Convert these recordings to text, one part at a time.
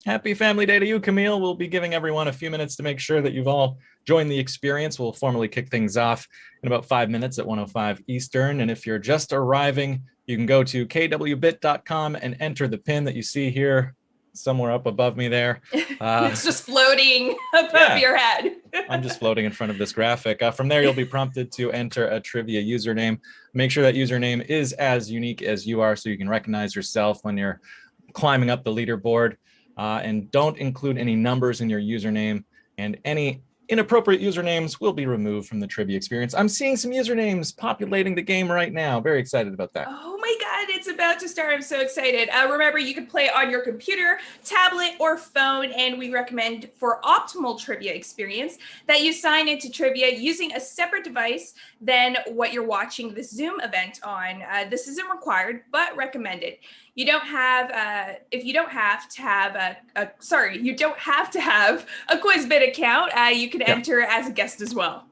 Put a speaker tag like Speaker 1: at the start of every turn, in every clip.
Speaker 1: Happy Family Day to you, Camille. We'll be giving everyone a few minutes to make sure that you've all joined the experience. We'll formally kick things off in about 5 minutes at 1:05 Eastern. And if you're just arriving, you can go to kwbit.com and enter the pin that you see here somewhere up above me there.
Speaker 2: It's just floating above your head.
Speaker 1: I'm just floating in front of this graphic. From there, you'll be prompted to enter a trivia username. Make sure that username is as unique as you are so you can recognize yourself when you're climbing up the leaderboard. And don't include any numbers in your username, and any inappropriate usernames will be removed from the trivia experience. I'm seeing some usernames populating the game right now. Very excited about that.
Speaker 2: Oh my God, it's about to start. I'm so excited. Remember, you can play on your computer, tablet, or phone, and we recommend for optimal trivia experience that you sign into trivia using a separate device than what you're watching the Zoom event on. This isn't required, but recommended. You don't have, if you don't have to have you don't have to have a Quizbit account. You can enter as a guest as well.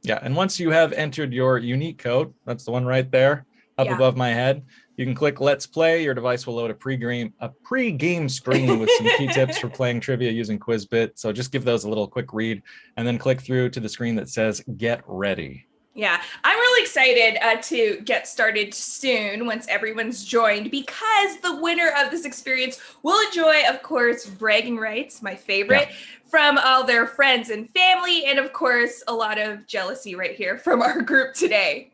Speaker 1: Yeah, and once you have entered your unique code, that's the one right there up above my head, you can click Let's Play. Your device will load a pre-game screen with some key tips for playing trivia using Quizbit. So just give those a little quick read and then click through to the screen that says Get Ready.
Speaker 2: Yeah, I'm really excited to get started soon once everyone's joined, because the winner of this experience will enjoy, of course, bragging rights, my favorite, from all their friends and family, and of course, a lot of jealousy right here from our group today.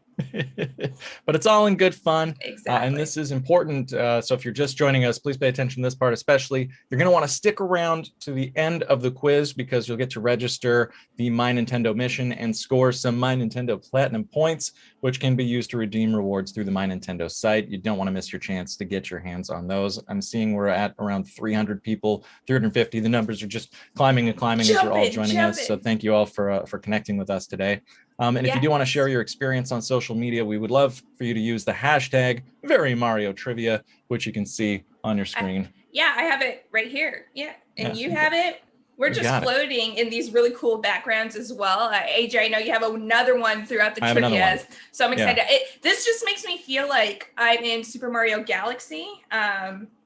Speaker 1: But it's all in good fun.
Speaker 2: Exactly.
Speaker 1: And this is important. So if you're just joining us, please pay attention to this part especially. You're going to want to stick around to the end of the quiz, because you'll get to register the My Nintendo mission and score some My Nintendo Platinum points, which can be used to redeem rewards through the My Nintendo site. You don't want to miss your chance to get your hands on those. I'm seeing we're at around 300 people, 350. The numbers are just climbing and climbing as you're all joining us. So thank you all for connecting with us today. And if you do want to share your experience on social media, we would love for you to use the hashtag Very Mario Trivia, which you can see on your screen.
Speaker 2: I have it right here. And you have it. We're just floating in these really cool backgrounds as well. AJ, I know you have another one throughout the trivia, so I'm excited. This just makes me feel like I'm in Super Mario Galaxy,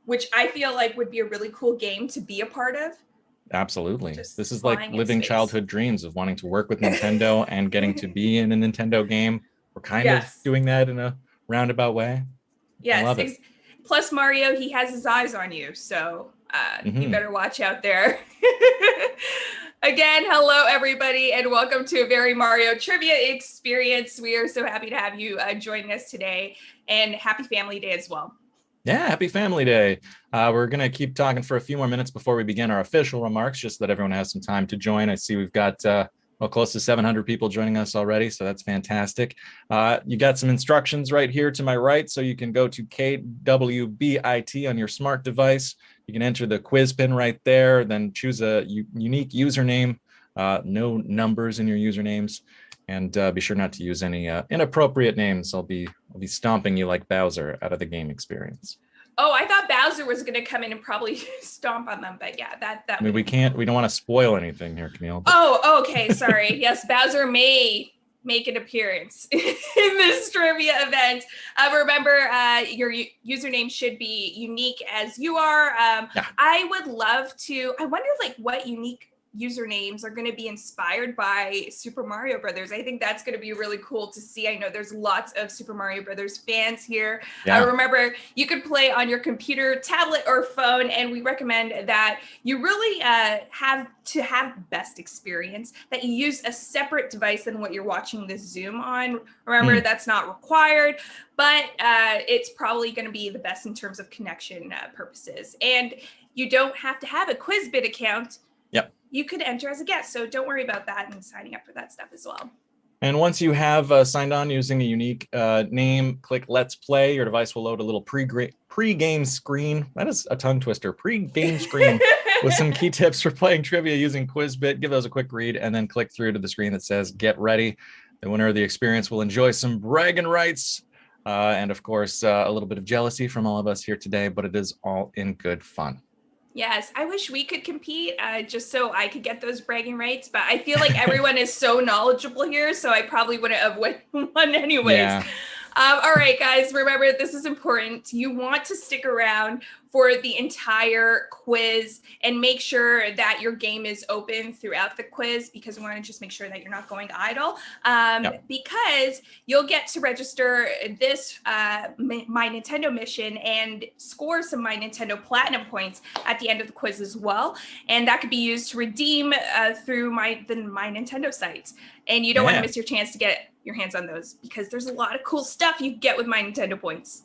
Speaker 2: which I feel like would be a really cool game to be a part of.
Speaker 1: Absolutely. This is like living childhood dreams of wanting to work with Nintendo and getting to be in a Nintendo game. We're kind of doing that in a roundabout way.
Speaker 2: Yes.
Speaker 1: I love it.
Speaker 2: Plus Mario, he has his eyes on you. So you better watch out there. Again, hello, everybody, and welcome to a Very Mario Trivia experience. We are so happy to have you joining us today, and happy Family Day as well.
Speaker 1: Yeah, happy Family Day. We're going to keep talking for a few more minutes before we begin our official remarks, just so that everyone has some time to join. I see we've got close to 700 people joining us already, so that's fantastic. You got some instructions right here to my right, so you can go to KWBIT on your smart device. You can enter the quiz pin right there, then choose a unique username, no numbers in your usernames. And be sure not to use any inappropriate names. I'll be stomping you like Bowser out of the game experience.
Speaker 2: Oh, I thought Bowser was going to come in and probably stomp on them, but yeah, that.
Speaker 1: I mean, we don't want to spoil anything here, Camille.
Speaker 2: Oh, okay, sorry. Yes, Bowser may make an appearance in this trivia event. Remember, your username should be unique as you are. I would love to. I wonder, what unique usernames are going to be inspired by Super Mario Brothers. I think that's going to be really cool to see. I know there's lots of Super Mario Brothers fans here. Remember, you could play on your computer, tablet, or phone, and we recommend that you really have to have the best experience, that you use a separate device than what you're watching this Zoom on. Remember, that's not required, but it's probably going to be the best in terms of connection purposes. And you don't have to have a Quizbit account. You could enter as a guest, so don't worry about that and signing up for that stuff as well.
Speaker 1: And once you have signed on using a unique name, click Let's Play. Your device will load a little pre-game screen. That is a tongue twister. Pre-game screen with some key tips for playing trivia using Quizbit. Give those a quick read and then click through to the screen that says Get Ready. The winner of the experience will enjoy some bragging rights and, of course, a little bit of jealousy from all of us here today, but it is all in good fun.
Speaker 2: Yes, I wish we could compete just so I could get those bragging rights, but I feel like everyone is so knowledgeable here, so I probably wouldn't have won anyways. All right, guys, remember this is important. You want to stick around for the entire quiz and make sure that your game is open throughout the quiz, because we want to just make sure that you're not going idle, because you'll get to register this My Nintendo mission and score some My Nintendo Platinum points at the end of the quiz as well. And that could be used to redeem through the My Nintendo site. And you don't want to miss your chance to get your hands on those, because there's a lot of cool stuff you get with My Nintendo points.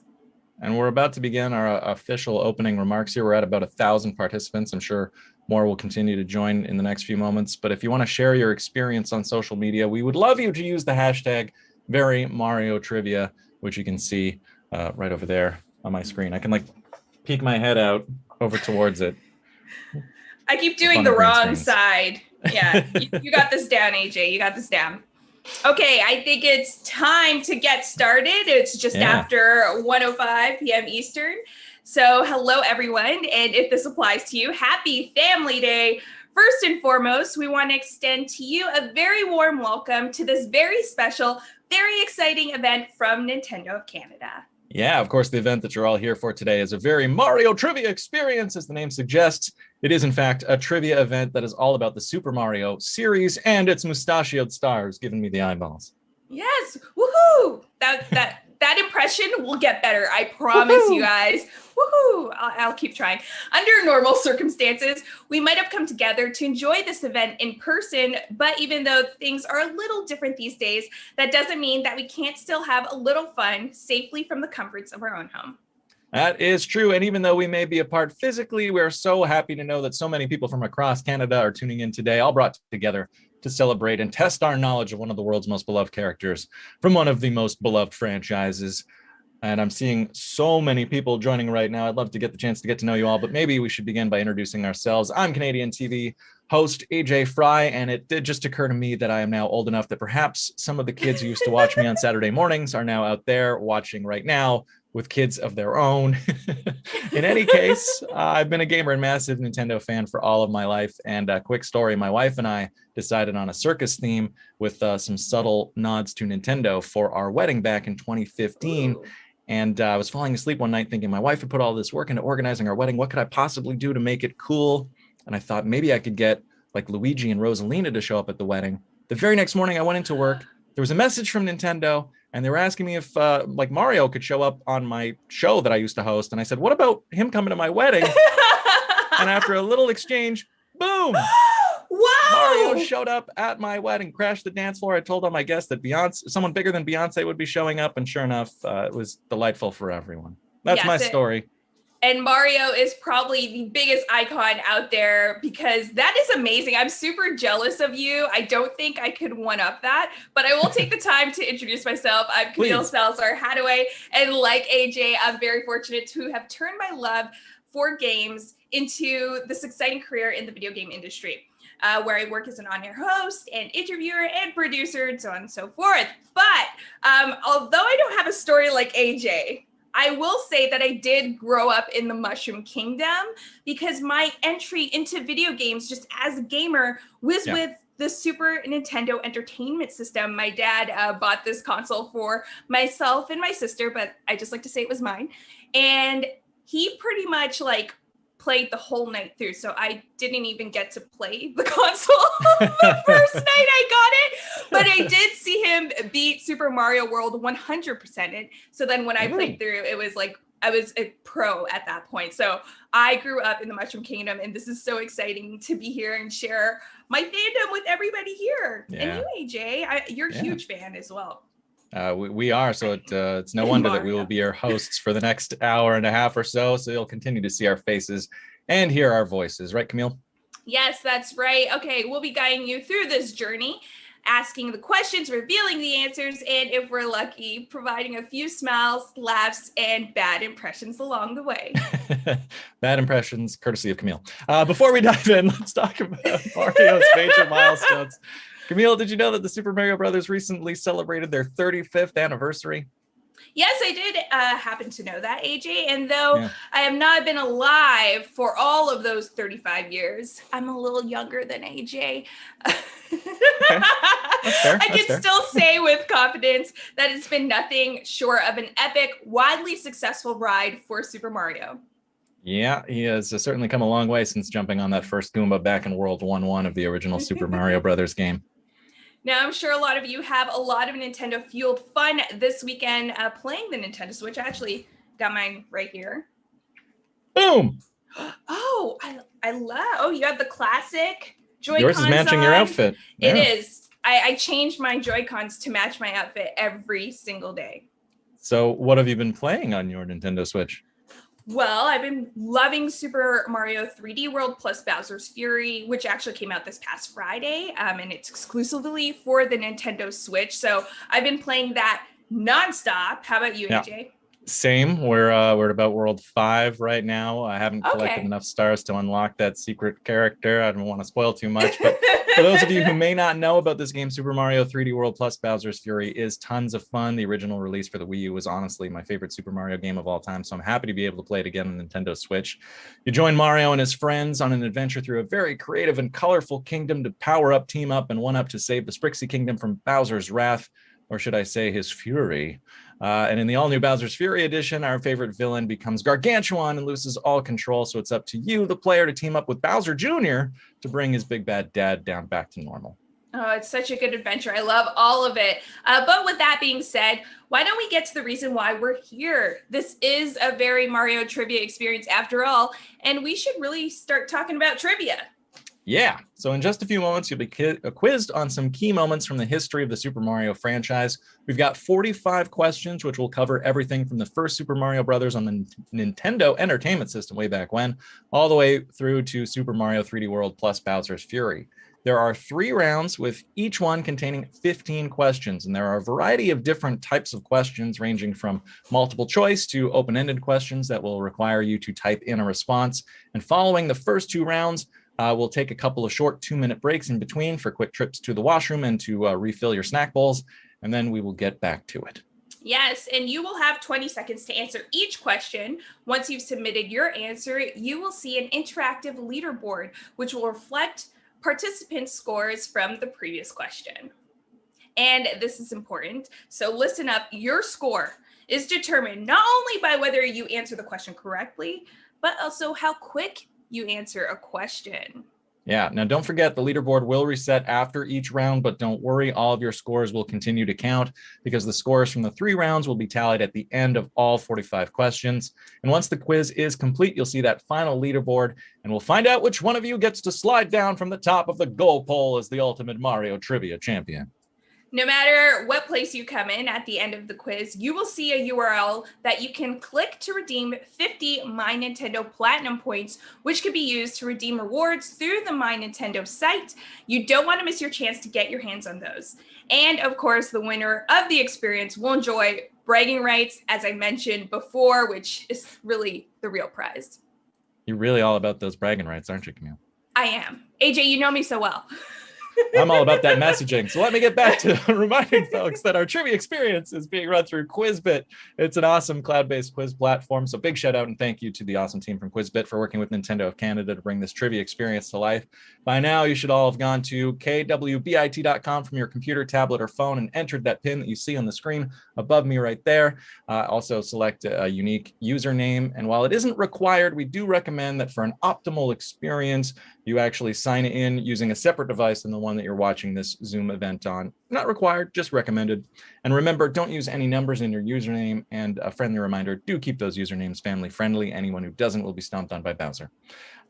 Speaker 1: And we're about to begin our official opening remarks here. We're at about 1,000 participants. I'm sure more will continue to join in the next few moments. But if you want to share your experience on social media, we would love you to use the hashtag Very Mario Trivia, which you can see right over there on my screen. I can like peek my head out over towards it.
Speaker 2: I keep doing the wrong side. Yeah, you got this down, AJ. You got this down. Okay, I think it's time to get started. It's just after 1:05 p.m. Eastern. So hello, everyone. And if this applies to you, happy Family Day. First and foremost, we want to extend to you a very warm welcome to this very special, very exciting event from Nintendo of Canada.
Speaker 1: Yeah, of course, the event that you're all here for today is a very Mario trivia experience, as the name suggests. It is, in fact, a trivia event that is all about the Super Mario series and its mustachioed stars, giving me the eyeballs.
Speaker 2: Yes, woohoo! That impression will get better. I promise you guys. Woohoo! I'll keep trying. Under normal circumstances, we might have come together to enjoy this event in person, but even though things are a little different these days, that doesn't mean that we can't still have a little fun safely from the comforts of our own home.
Speaker 1: That is true. And even though we may be apart physically, we're so happy to know that so many people from across Canada are tuning in today, all brought together to celebrate and test our knowledge of one of the world's most beloved characters from one of the most beloved franchises. And I'm seeing so many people joining right now. I'd love to get the chance to get to know you all, but maybe we should begin by introducing ourselves. I'm Canadian TV host AJ Fry, and it did just occur to me that I am now old enough that perhaps some of the kids who used to watch me on Saturday mornings are now out there watching right now with kids of their own. In any case, I've been a gamer and massive Nintendo fan for all of my life. And a quick story, my wife and I decided on a circus theme with some subtle nods to Nintendo for our wedding back in 2015. Ooh. And I was falling asleep one night thinking my wife had put all this work into organizing our wedding. What could I possibly do to make it cool? And I thought maybe I could get like Luigi and Rosalina to show up at the wedding. The very next morning I went into work. There was a message from Nintendo, and they were asking me if like Mario could show up on my show that I used to host. And I said, what about him coming to my wedding? And after a little exchange, boom!
Speaker 2: Wow!
Speaker 1: Mario showed up at my wedding, crashed the dance floor. I told all my guests that someone bigger than Beyonce would be showing up. And sure enough, it was delightful for everyone. That's my story.
Speaker 2: And Mario is probably the biggest icon out there, because that is amazing. I'm super jealous of you. I don't think I could one up that, but I will take the time to introduce myself. I'm Camille Salazar Hadaway, and like AJ, I'm very fortunate to have turned my love for games into this exciting career in the video game industry, where I work as an on-air host and interviewer and producer and so on and so forth. But although I don't have a story like AJ, I will say that I did grow up in the Mushroom Kingdom, because my entry into video games just as a gamer was with the Super Nintendo Entertainment System. My dad bought this console for myself and my sister, but I just like to say it was mine. And he pretty much like played the whole night through. So I didn't even get to play the console the first night I got it, but I did see him beat Super Mario World 100%. So then when I played through, it was like, I was a pro at that point. So I grew up in the Mushroom Kingdom, and this is so exciting to be here and share my fandom with everybody here. Yeah. And you, AJ, you're a huge fan as well.
Speaker 1: We are, so it's no wonder that we will be your hosts for the next hour and a half or so. So you'll continue to see our faces and hear our voices, right, Camille?
Speaker 2: Yes, that's right. Okay, we'll be guiding you through this journey, asking the questions, revealing the answers, and if we're lucky, providing a few smiles, laughs, and bad impressions along the way.
Speaker 1: Bad impressions, courtesy of Camille. Before we dive in, let's talk about Mario's major milestones. Camille, did you know that the Super Mario Brothers recently celebrated their 35th anniversary?
Speaker 2: Yes, I did happen to know that, AJ. And though
Speaker 1: Yeah.
Speaker 2: I have not been alive for all of those 35 years, I'm a little younger than AJ.
Speaker 1: Okay. That's fair.
Speaker 2: I
Speaker 1: That's
Speaker 2: can
Speaker 1: fair.
Speaker 2: still say with confidence that it's been nothing short of an epic, widely successful ride for Super Mario.
Speaker 1: Yeah, he has certainly come a long way since jumping on that first Goomba back in World 1-1 of the original Super Mario Brothers game.
Speaker 2: Now, I'm sure a lot of you have a lot of Nintendo fueled fun this weekend playing the Nintendo Switch. I actually got mine right here.
Speaker 1: Boom!
Speaker 2: Oh, I love. Oh, you have the classic Joy-Cons.
Speaker 1: Yours is matching your outfit.
Speaker 2: It is. I changed my Joy-Cons to match my outfit every single day.
Speaker 1: So what have you been playing on your Nintendo Switch?
Speaker 2: Well, I've been loving Super Mario 3D World plus Bowser's Fury, which actually came out this past Friday, and it's exclusively for the Nintendo Switch. So I've been playing that nonstop. How about you, AJ?
Speaker 1: Same. We're at about World 5 right now. I haven't collected enough stars to unlock that secret character. I don't want to spoil too much, but for those of you who may not know about this game, Super Mario 3D World plus Bowser's Fury is tons of fun. The original release for the Wii U was honestly my favorite Super Mario game of all time, so I'm happy to be able to play it again on Nintendo Switch. You join Mario and his friends on an adventure through a very creative and colorful kingdom to power up, team up, and one up to save the Sprixie Kingdom from Bowser's wrath, or should I say his fury. And in the all-new Bowser's Fury edition, our favorite villain becomes Gargantuan and loses all control, so it's up to you, the player, to team up with Bowser Jr. to bring his big bad dad down back to normal.
Speaker 2: Oh, it's such a good adventure. I love all of it. But with that being said, why don't we get to the reason why we're here? This is a very Mario trivia experience after all, and we should really start talking about trivia.
Speaker 1: Yeah, so in just a few moments, you'll be quizzed on some key moments from the history of the Super Mario franchise. We've got 45 questions, which will cover everything from the first Super Mario Brothers on the Nintendo Entertainment System way back when, all the way through to Super Mario 3D World plus Bowser's Fury. There are 3 rounds, with each one containing 15 questions, and there are a variety of different types of questions, ranging from multiple choice to open-ended questions that will require you to type in a response. And following the first 2 rounds, we'll take a couple of short 2-minute breaks in between for quick trips to the washroom and to refill your snack bowls, and then we will get back to it.
Speaker 2: Yes, and you will have 20 seconds to answer each question. Once you've submitted your answer, you will see an interactive leaderboard, which will reflect participants' scores from the previous question. And this is important, so listen up. Your score is determined not only by whether you answer the question correctly, but also how quick you answer a question.
Speaker 1: Yeah, now don't forget the leaderboard will reset after each round, but don't worry, all of your scores will continue to count because the scores from the 3 rounds will be tallied at the end of all 45 questions. And once the quiz is complete, you'll see that final leaderboard, and we'll find out which one of you gets to slide down from the top of the goal pole as the ultimate Mario trivia champion.
Speaker 2: No matter what place you come in at the end of the quiz, you will see a URL that you can click to redeem 50 My Nintendo Platinum points, which can be used to redeem rewards through the My Nintendo site. You don't want to miss your chance to get your hands on those. And of course, the winner of the experience will enjoy bragging rights, as I mentioned before, which is really the real prize.
Speaker 1: You're really all about those bragging rights, aren't you, Camille?
Speaker 2: I am. AJ, you know me so well.
Speaker 1: I'm all about that messaging. So let me get back to reminding folks that our trivia experience is being run through Quizbit. It's an awesome cloud-based quiz platform. So big shout out and thank you to the awesome team from Quizbit for working with Nintendo of Canada to bring this trivia experience to life. By now, you should all have gone to kwbit.com from your computer, tablet, or phone and entered that pin that you see on the screen above me right there. Also select a unique username. And while it isn't required, we do recommend that for an optimal experience, you actually sign in using a separate device than the one that you're watching this Zoom event on. Not required, just recommended. And remember, don't use any numbers in your username. And a friendly reminder, do keep those usernames family friendly. Anyone who doesn't will be stomped on by Bowser.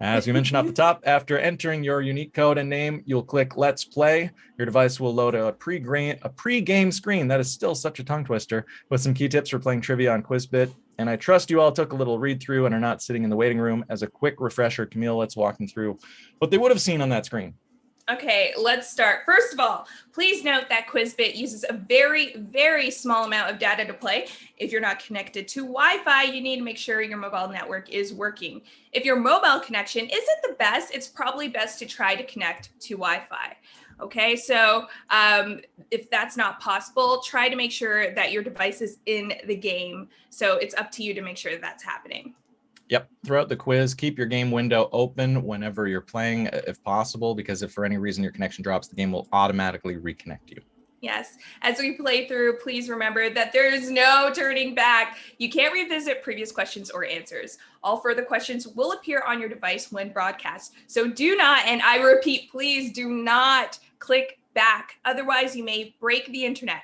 Speaker 1: As we mentioned off the top, after entering your unique code and name, you'll click Let's Play. Your device will load a pre-game screen. That is still such a tongue twister, with some key tips for playing trivia on Quizbit. And I trust you all took a little read through and are not sitting in the waiting room. As a quick refresher, Camille, let's walk them through what they would have seen on that screen.
Speaker 2: Okay, let's start. First of all, please note that Quizbit uses a very, very small amount of data to play. If you're not connected to Wi-Fi, you need to make sure your mobile network is working. If your mobile connection isn't the best, it's probably best to try to connect to Wi-Fi. Okay, so if that's not possible, try to make sure that your device is in the game. So it's up to you to make sure that that's happening.
Speaker 1: Yep. Throughout the quiz, keep your game window open whenever you're playing, if possible, because if for any reason your connection drops, the game will automatically reconnect you.
Speaker 2: Yes. As we play through, please remember that there is no turning back. You can't revisit previous questions or answers. All further questions will appear on your device when broadcast. So do not, and I repeat, please do not click back. Otherwise, you may break the internet.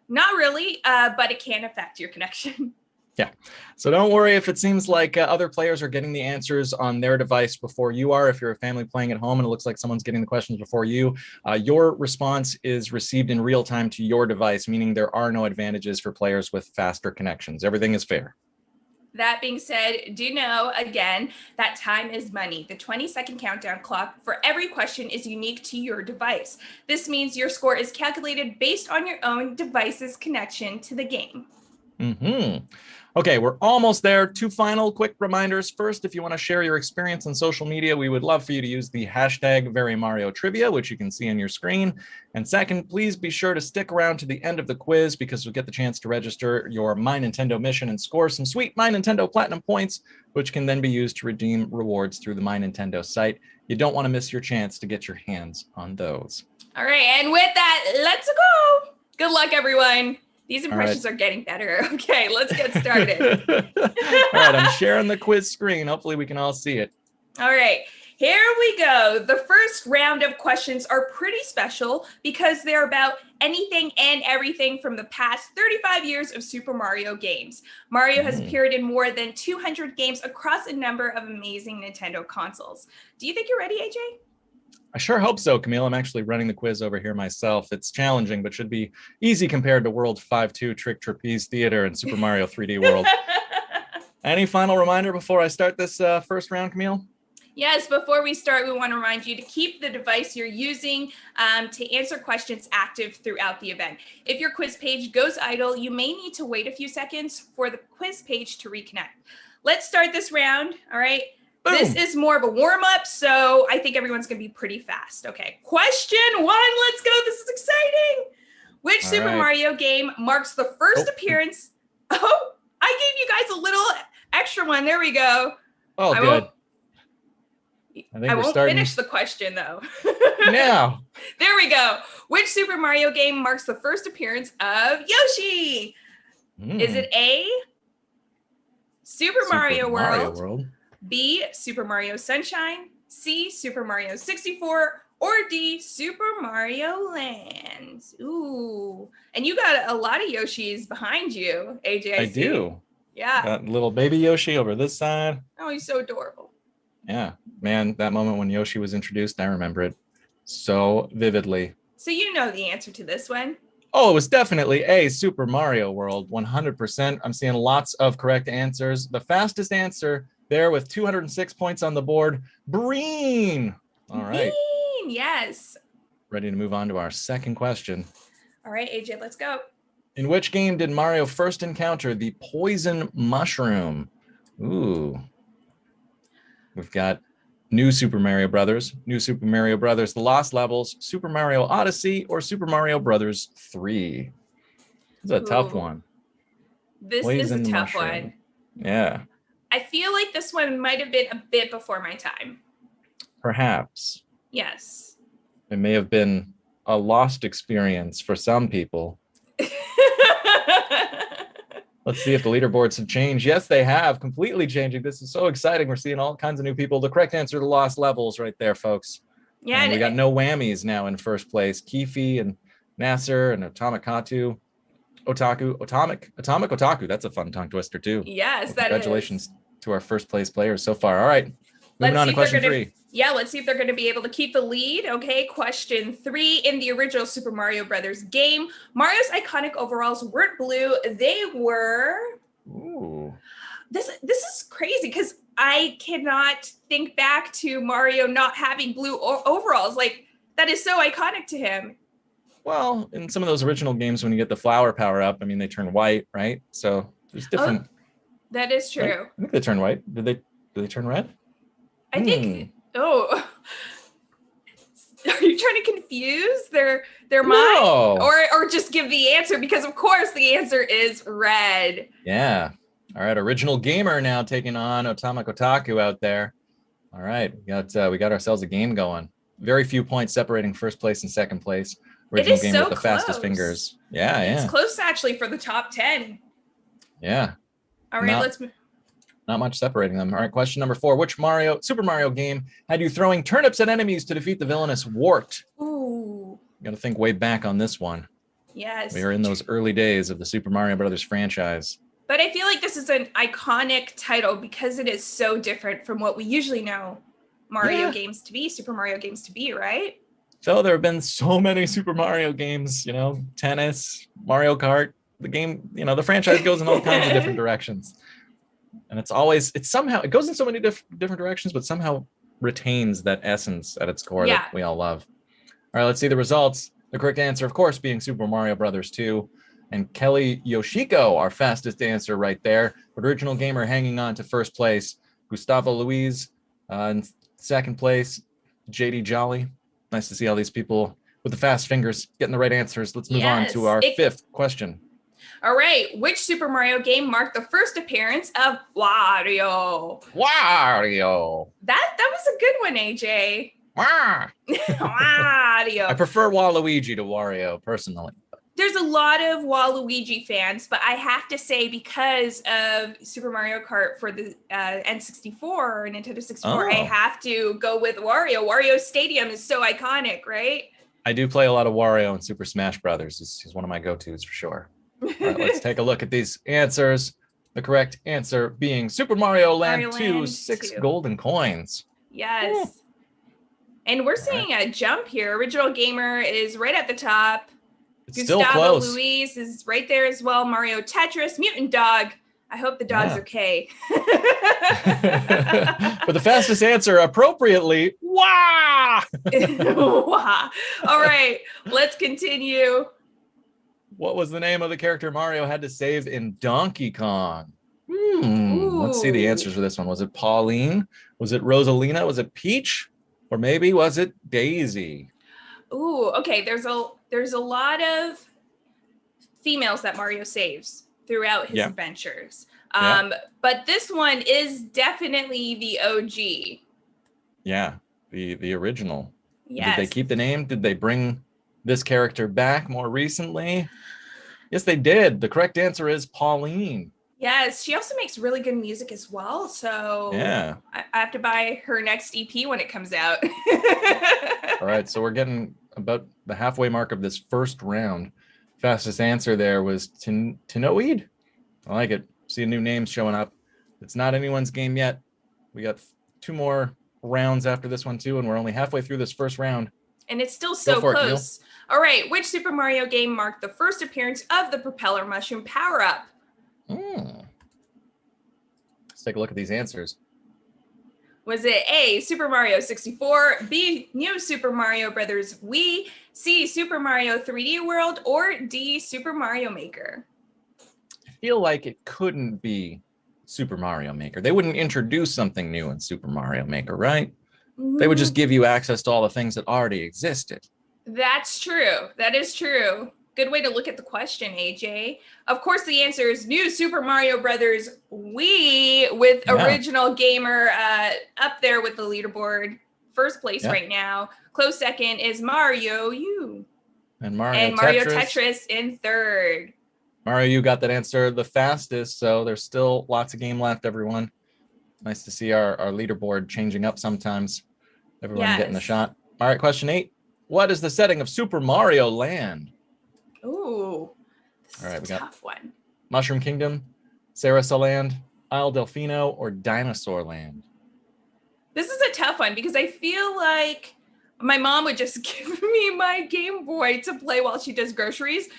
Speaker 2: Not really, but it can affect your connection.
Speaker 1: Yeah. So don't worry if it seems like other players are getting the answers on their device before you are. If you're a family playing at home and it looks like someone's getting the questions before you, your response is received in real time to your device, meaning there are no advantages for players with faster connections. Everything is fair.
Speaker 2: That being said, do know, again, that time is money. The 20-second countdown clock for every question is unique to your device. This means your score is calculated based on your own device's connection to the game.
Speaker 1: Okay, we're almost there. 2 final quick reminders. First, if you want to share your experience on social media, we would love for you to use the hashtag #VeryMarioTrivia, which you can see on your screen. And second, please be sure to stick around to the end of the quiz because you'll get the chance to register your My Nintendo mission and score some sweet My Nintendo Platinum points, which can then be used to redeem rewards through the My Nintendo site. You don't want to miss your chance to get your hands on those.
Speaker 2: All right, and with that, let's go. Good luck, everyone. These impressions are getting better. Okay, let's get started.
Speaker 1: All right, I'm sharing the quiz screen. Hopefully we can all see it.
Speaker 2: All right, here we go. The first round of questions are pretty special because they're about anything and everything from the past 35 years of Super Mario games. Mario has appeared in more than 200 games across a number of amazing Nintendo consoles. Do you think you're ready, AJ?
Speaker 1: I sure hope so, Camille. I'm actually running the quiz over here myself. It's challenging, but should be easy compared to World 5-2 Trick Trapeze Theater and Super Mario 3D World. Any final reminder before I start this first round, Camille?
Speaker 2: Yes, before we start, we want to remind you to keep the device you're using to answer questions active throughout the event. If your quiz page goes idle, you may need to wait a few seconds for the quiz page to reconnect. Let's start this round, all right? Boom. This is more of a warm-up, so I think everyone's going to be pretty fast. Okay, question 1, let's go. This is exciting. Which Super Mario game marks the first appearance? Oh, I gave you guys a little extra one. There we go.
Speaker 1: Oh, good.
Speaker 2: I won't finish the question, though.
Speaker 1: Now.
Speaker 2: There we go. Which Super Mario game marks the first appearance of Yoshi? Is it A, Super Mario World, B, Super Mario Sunshine, C, Super Mario 64, or D, Super Mario Land? Ooh. And you got a lot of Yoshis behind you, AJ.
Speaker 1: I do.
Speaker 2: Yeah.
Speaker 1: Got little baby Yoshi over this side.
Speaker 2: Oh, he's so adorable.
Speaker 1: Yeah. Man, that moment when Yoshi was introduced, I remember it so vividly.
Speaker 2: So you know the answer to this one.
Speaker 1: Oh, it was definitely A, Super Mario World, 100%. I'm seeing lots of correct answers. The fastest answer there with 206 points on the board, Breen. All right.
Speaker 2: Breen, yes.
Speaker 1: Ready to move on to our second question.
Speaker 2: All right, AJ, let's go.
Speaker 1: In which game did Mario first encounter the poison mushroom? Ooh. We've got New Super Mario Brothers, New Super Mario Brothers The Lost Levels, Super Mario Odyssey, or Super Mario Brothers 3. This is a tough one.
Speaker 2: This
Speaker 1: poison
Speaker 2: is a tough
Speaker 1: mushroom.
Speaker 2: one.
Speaker 1: Yeah.
Speaker 2: I feel like this one might have been a bit before my time.
Speaker 1: Perhaps.
Speaker 2: Yes.
Speaker 1: It may have been a lost experience for some people. Let's see if the leaderboards have changed. Yes, they have. Completely changing. This is so exciting. We're seeing all kinds of new people. The correct answer to Lost Levels right there, folks. Yeah. And we got no whammies now in first place. Kifi and Nasser and Atomic Otaku. That's a fun tongue twister too.
Speaker 2: Yes,
Speaker 1: well,
Speaker 2: that
Speaker 1: congratulations to our first place players so far. All right. Moving on to question 3.
Speaker 2: Yeah, let's see if they're going to be able to keep the lead. Okay, question 3. In the original Super Mario Brothers game, Mario's iconic overalls weren't blue. They were...
Speaker 1: Ooh.
Speaker 2: This is crazy because I cannot think back to Mario not having blue overalls. Like, That is so iconic to him.
Speaker 1: Well, in some of those original games, when you get the flower power up, I mean, they turn white, right? So there's different.
Speaker 2: Oh, that is true.
Speaker 1: Right? I think they turn white. Did they turn red?
Speaker 2: I think. Oh, are you trying to confuse their mind, or just give the answer? Because of course the answer is red.
Speaker 1: Yeah. All right. Original gamer now taking on Otama Kotaku out there. All right, we got ourselves a game going. Very few points separating first place and second place. Original gamer with the fastest fingers. Yeah,
Speaker 2: It's close actually for the top 10.
Speaker 1: Yeah.
Speaker 2: All right, let's move.
Speaker 1: Not much separating them. All right, question number 4. Which Super Mario game had you throwing turnips at enemies to defeat the villainous Wart?
Speaker 2: Ooh.
Speaker 1: You got to think way back on this one.
Speaker 2: Yes.
Speaker 1: We were in those early days of the Super Mario Brothers franchise.
Speaker 2: But I feel like this is an iconic title because it is so different from what we usually know Mario games to be, Super Mario games to be, right?
Speaker 1: So there have been so many Super Mario games, you know, tennis, Mario Kart, the game, you know, the franchise goes in all kinds of different directions. And it goes in so many different directions, but somehow retains that essence at its core that we all love. All right, let's see the results. The correct answer, of course, being Super Mario Brothers 2. And Kelly Yoshiko, our fastest answer right there. Original gamer hanging on to first place. Gustavo Luiz in second place. JD Jolly. Nice to see all these people with the fast fingers getting the right answers. Let's move on to our fifth question.
Speaker 2: All right. Which Super Mario game marked the first appearance of Wario?
Speaker 1: Wario.
Speaker 2: That was a good one, AJ.
Speaker 1: Wario. I prefer Waluigi to Wario, personally.
Speaker 2: There's a lot of Waluigi fans, but I have to say because of Super Mario Kart for the N64 or Nintendo 64, I have to go with Wario. Wario Stadium is so iconic, right?
Speaker 1: I do play a lot of Wario in Super Smash Brothers. He's one of my go-tos for sure. All right, let's take a look at these answers. The correct answer being Super Mario Land 2, 6 golden coins.
Speaker 2: Yes. And we're seeing a jump here. Original Gamer is right at the top.
Speaker 1: It's still close.
Speaker 2: Luiz is right there as well. Mario Tetris, Mutant Dog. I hope the dog's okay.
Speaker 1: But the fastest answer, appropriately, wah!
Speaker 2: Wah. All right, let's continue.
Speaker 1: What was the name of the character Mario had to save in Donkey Kong? Let's see the answers for this one. Was it Pauline? Was it Rosalina? Was it Peach? Or maybe was it Daisy?
Speaker 2: Ooh, okay. There's a lot of females that Mario saves throughout his adventures. But this one is definitely the OG.
Speaker 1: Yeah, the original.
Speaker 2: Yes.
Speaker 1: Did they keep the name? Did they bring this character back more recently? Yes, they did. The correct answer is Pauline.
Speaker 2: Yes, she also makes really good music as well. So I have to buy her next EP when it comes out.
Speaker 1: All right, so we're getting about the halfway mark of this first round. Fastest answer there was Tinoid. I like it. See new names showing up. It's not anyone's game yet. We got 2 more rounds after this one too, and we're only halfway through this first round.
Speaker 2: And it's still so close. All right, which Super Mario game marked the first appearance of the propeller mushroom power-up?
Speaker 1: Let's take a look at these answers.
Speaker 2: Was it A, Super Mario 64, B, New Super Mario Brothers Wii, C, Super Mario 3D World, or D, Super Mario Maker?
Speaker 1: I feel like it couldn't be Super Mario Maker. They wouldn't introduce something new in Super Mario Maker, right? They would just give you access to all the things that already existed.
Speaker 2: That's true. That is true. Good way to look at the question, AJ. Of course, the answer is New Super Mario Brothers Wii, with Original Gamer up there with the leaderboard. First place right now. Close second is Mario U.
Speaker 1: And Mario
Speaker 2: Tetris in third.
Speaker 1: Mario U got that answer the fastest, so there's still lots of game left, everyone. Nice to see our leaderboard changing up sometimes. Everyone getting a shot. All right, question 8. What is the setting of Super Mario Land?
Speaker 2: Ooh, this
Speaker 1: all right,
Speaker 2: is a tough one.
Speaker 1: Mushroom Kingdom, Sarasa Land, Isle Delfino, or Dinosaur Land?
Speaker 2: This is a tough one because I feel like my mom would just give me my Game Boy to play while she does groceries,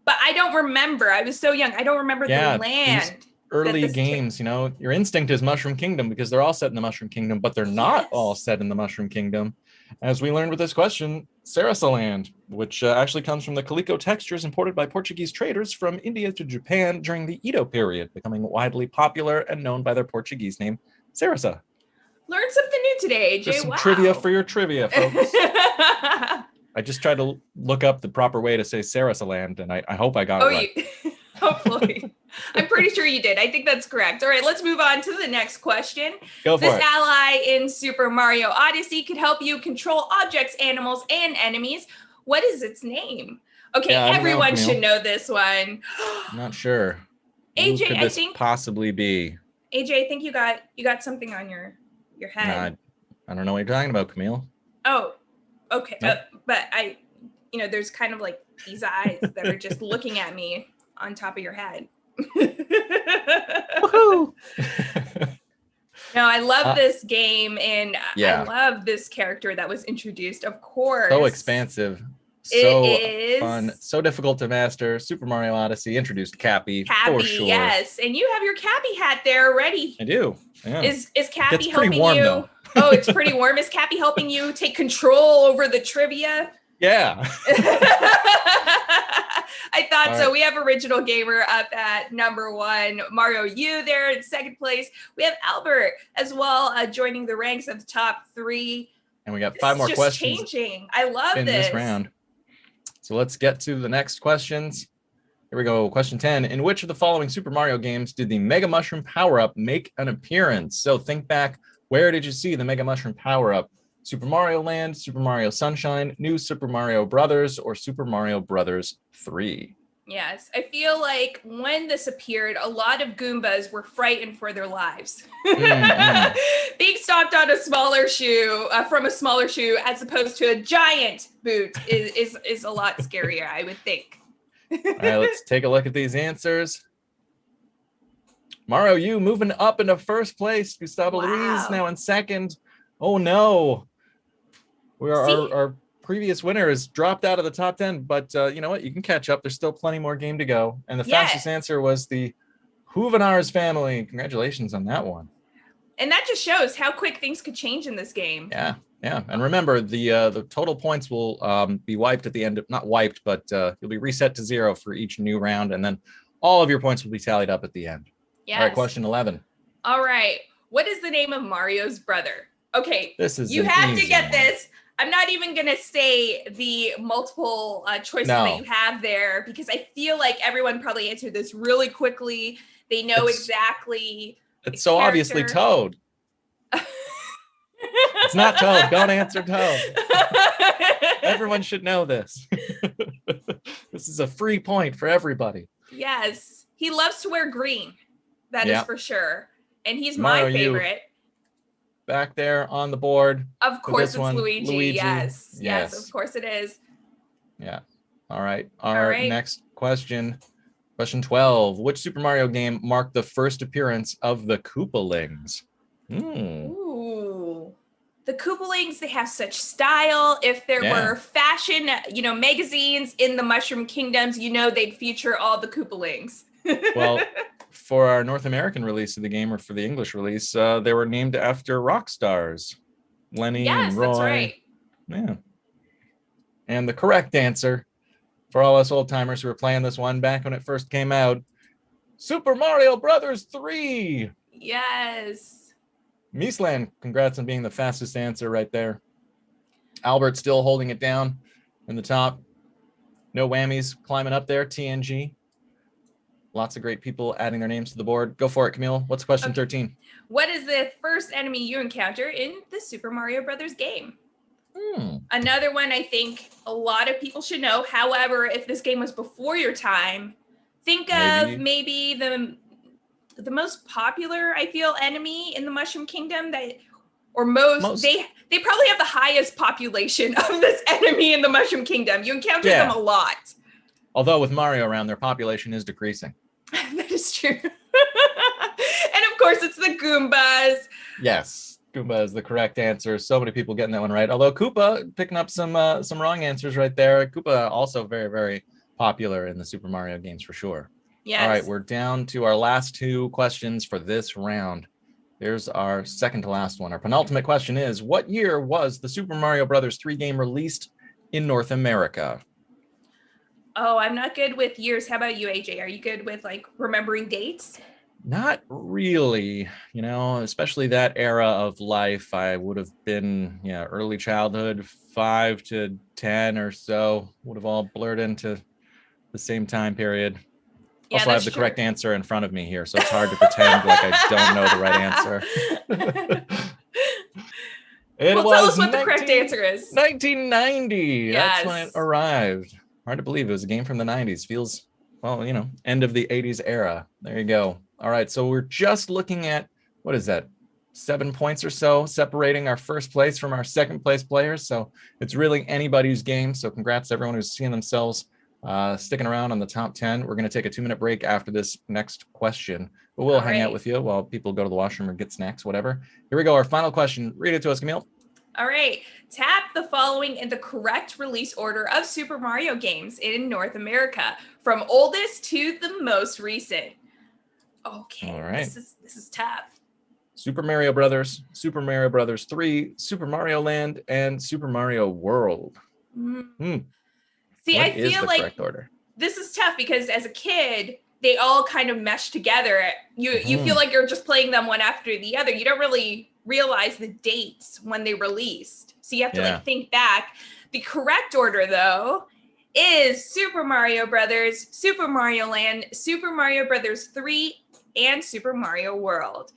Speaker 2: but I don't remember. I was so young. I don't remember the land.
Speaker 1: Early games, you know, your instinct is Mushroom Kingdom because they're all set in the Mushroom Kingdom, but they're not all set in the Mushroom Kingdom. As we learned with this question, Sarasaland, which actually comes from the calico textures imported by Portuguese traders from India to Japan during the Edo period, becoming widely popular and known by their Portuguese name, Sarasa.
Speaker 2: Learned something new today, AJ.
Speaker 1: There's some
Speaker 2: wow.
Speaker 1: trivia for your trivia, folks. I just tried to look up the proper way to say Sarasaland, and I hope I got it right.
Speaker 2: Hopefully. I'm pretty sure you did. I think that's correct. All right, let's move on to the next question.
Speaker 1: Go for
Speaker 2: this
Speaker 1: it.
Speaker 2: ally in Super Mario Odyssey could help you control objects, animals, and enemies. What is its name? Okay, everyone should know this one.
Speaker 1: I'm not sure.
Speaker 2: AJ,
Speaker 1: Who could
Speaker 2: I
Speaker 1: this
Speaker 2: think
Speaker 1: possibly be?
Speaker 2: AJ, I think you got something on your head.
Speaker 1: I don't know what you're talking about, Camille.
Speaker 2: Oh, okay.
Speaker 1: Nope.
Speaker 2: But there's kind of like these eyes that are just looking at me on top of your head.
Speaker 1: Woohoo!
Speaker 2: No, I love this game, and
Speaker 1: yeah.
Speaker 2: I love this character that was introduced, of course.
Speaker 1: So expansive. So fun, so difficult to master. Super Mario Odyssey introduced Cappy for sure.
Speaker 2: Yes, and you have your Cappy hat there ready.
Speaker 1: I do. Yeah.
Speaker 2: Is Cappy
Speaker 1: it's
Speaker 2: helping
Speaker 1: pretty warm,
Speaker 2: you?
Speaker 1: Though.
Speaker 2: Oh, it's pretty warm. Is Cappy helping you take control over the trivia?
Speaker 1: Yeah.
Speaker 2: I thought so. We have Original Gamer up at number 1. Mario U there in second place. We have Albert as well joining the ranks of the top 3.
Speaker 1: And we got 5 more questions.
Speaker 2: Changing. I love
Speaker 1: in this round. So let's get to the next questions. Here we go. Question 10. In which of the following Super Mario games did the Mega Mushroom power-up make an appearance? So think back. Where did you see the Mega Mushroom power-up? Super Mario Land, Super Mario Sunshine, New Super Mario Brothers, or Super Mario Brothers 3?
Speaker 2: Yes, I feel like when this appeared, a lot of Goombas were frightened for their lives. Being stomped on a smaller shoe, from a smaller shoe, as opposed to a giant boot is a lot scarier, I would think.
Speaker 1: All right, let's take a look at these answers. Mario U moving up into first place. Gustavo Luis now in second. Oh no. Our previous winner has dropped out of the top 10, but you know what? You can catch up. There's still plenty more game to go. And the fastest answer was the Juvenars family. Congratulations on that one. And
Speaker 2: that just shows how quick things could change in this game.
Speaker 1: Yeah. And remember, the total points will be wiped at the end. Not wiped, but you'll be reset to 0 for each new round. And then all of your points will be tallied up at the end. Yes. All right, question 11.
Speaker 2: All right. What is the name of Mario's brother? Okay.
Speaker 1: You
Speaker 2: have to get this. I'm not even going to say the multiple choices that you have there, because I feel like everyone probably answered this really quickly. They know exactly.
Speaker 1: It's so obviously Toad. It's not Toad. Don't answer Toad. Everyone should know this. This is a free point for everybody.
Speaker 2: Yes. He loves to wear green. That is for sure. And he's
Speaker 1: Mario,
Speaker 2: my favorite.
Speaker 1: Back there on the board.
Speaker 2: Of course, it's Luigi. Yes, of course it is.
Speaker 1: Yeah. All right. Our next question. Question 12. Which Super Mario game marked the first appearance of the Koopalings?
Speaker 2: Ooh. The Koopalings, they have such style. If there were fashion, magazines in the Mushroom Kingdoms, they'd feature all the Koopalings.
Speaker 1: Well, for our North American release of the game, or for the English release, they were named after rock stars, Lenny and Roy.
Speaker 2: That's right.
Speaker 1: Yeah. And the correct answer for all us old timers who were playing this one back when it first came out, Super Mario Brothers 3.
Speaker 2: Yes.
Speaker 1: Miesland, congrats on being the fastest answer right there. Albert still holding it down in the top. No whammies climbing up there. TNG. Lots of great people adding their names to the board. Go for it, Camille. What's question 13?
Speaker 2: What is the first enemy you encounter in the Super Mario Brothers game? Another one I think a lot of people should know. However, if this game was before your time, think of maybe the most popular, I feel, enemy in the Mushroom Kingdom they probably have the highest population of this enemy in the Mushroom Kingdom. You encounter them a lot.
Speaker 1: Although with Mario around, their population is decreasing.
Speaker 2: That is true. And of course, it's the Goombas.
Speaker 1: Yes, Goomba is the correct answer. So many people getting that one right. Although Koopa picking up some wrong answers right there. Koopa also very, very popular in the Super Mario games for sure.
Speaker 2: Yes.
Speaker 1: All right, we're down to our last 2 questions for this round. Here's our second to last one. Our penultimate question is, what year was the Super Mario Brothers 3 game released in North America?
Speaker 2: Oh, I'm not good with years. How about you, AJ? Are you good with like remembering dates?
Speaker 1: Not really, especially that era of life. I would have been, early childhood, 5 to 10 or so, would have all blurred into the same time period.
Speaker 2: Yeah,
Speaker 1: Also, I have
Speaker 2: that's
Speaker 1: the
Speaker 2: true.
Speaker 1: correct answer in front of me here, so it's hard to pretend like I don't know the right answer. It
Speaker 2: Well, tell
Speaker 1: was
Speaker 2: us what the correct answer is.
Speaker 1: 1990. That's when it
Speaker 2: Yes.
Speaker 1: arrived. Hard to believe it was a game from the 90s. Feels, well, end of the 80s era. There you go. All right, so we're just looking at, what is that, 7 points or so separating our first place from our second place players. So it's really anybody's game. So congrats to everyone who's seeing themselves sticking around on the top 10. We're going to take a 2-minute break after this next question, but we'll hang out with you while people go to the washroom or get snacks, whatever. Here we go. Our final question. Read it to us, Camille.
Speaker 2: All right. Tap the following in the correct release order of Super Mario games in North America, from oldest to the most recent. Okay.
Speaker 1: All right.
Speaker 2: This is tough.
Speaker 1: Super Mario Brothers, Super Mario Brothers 3, Super Mario Land, and Super Mario World.
Speaker 2: See,
Speaker 1: what
Speaker 2: I feel like
Speaker 1: correct order?
Speaker 2: This is tough because as a kid, they all kind of mesh together. You feel like you're just playing them one after the other. You don't really realize the dates when they released. So you have to like think back. The correct order, though, is Super Mario Brothers, Super Mario Land, Super Mario Brothers 3, and Super Mario World.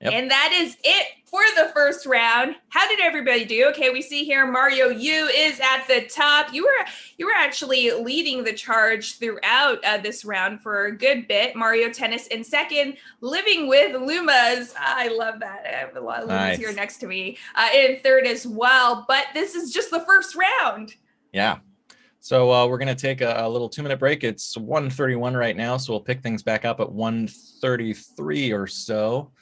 Speaker 2: Yep. And that is it for the first round. How did everybody do? Okay, we see here Mario U is at the top. You were actually leading the charge throughout this round for a good bit. Mario Tennis in second, Living with Lumas. I love that. I have a lot of Lumas here next to me. In third as well. But this is just the first round.
Speaker 1: Yeah. So we're going to take a little 2-minute break. It's 1:31 right now, so we'll pick things back up at 1:33 or so.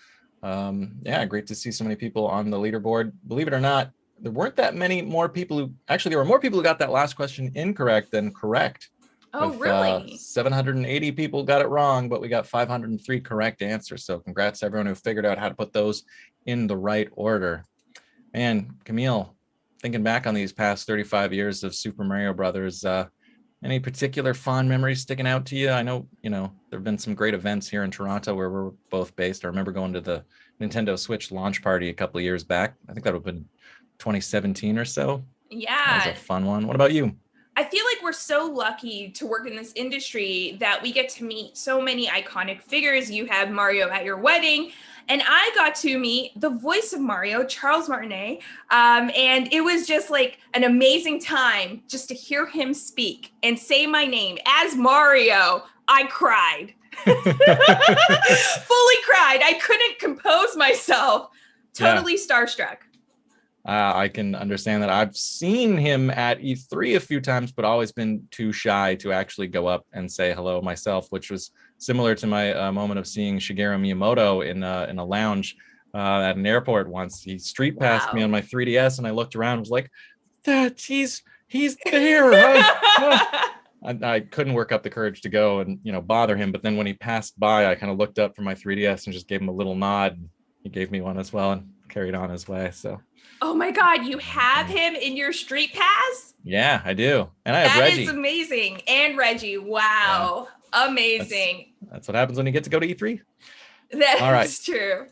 Speaker 1: Great to see so many people on the leaderboard. Believe it or not, there weren't that many more people there were more people who got that last question incorrect than correct.
Speaker 2: Oh, really?
Speaker 1: 780 people got it wrong, but we got 503 correct answers. So congrats to everyone who figured out how to put those in the right order. And Camille, thinking back on these past 35 years of Super Mario Brothers, any particular fond memories sticking out to you? I know, there have been some great events here in Toronto where we're both based. I remember going to the Nintendo Switch launch party a couple of years back. I think that would have been 2017 or so.
Speaker 2: Yeah.
Speaker 1: That was a fun one. What about you?
Speaker 2: I feel like we're so lucky to work in this industry that we get to meet so many iconic figures. You had Mario at your wedding, and I got to meet the voice of Mario, Charles Martinet. And it was just like an amazing time just to hear him speak and say my name as Mario. I cried. Fully cried. I couldn't compose myself. Totally starstruck.
Speaker 1: I can understand that. I've seen him at E3 a few times, but always been too shy to actually go up and say hello myself, which was similar to my moment of seeing Shigeru Miyamoto in a lounge at an airport once. He street passed me on my 3DS, and I looked around and was like, "That he's there." I couldn't work up the courage to go and bother him, but then when he passed by, I kind of looked up from my 3DS and just gave him a little nod. He gave me one as well and carried on his way. So.
Speaker 2: Oh my God, you have him in your street pass?
Speaker 1: Yeah, I do. And I have Reggie.
Speaker 2: That is amazing. And Reggie. Wow. Yeah. Amazing.
Speaker 1: That's what happens when you get to go to E3.
Speaker 2: That's true.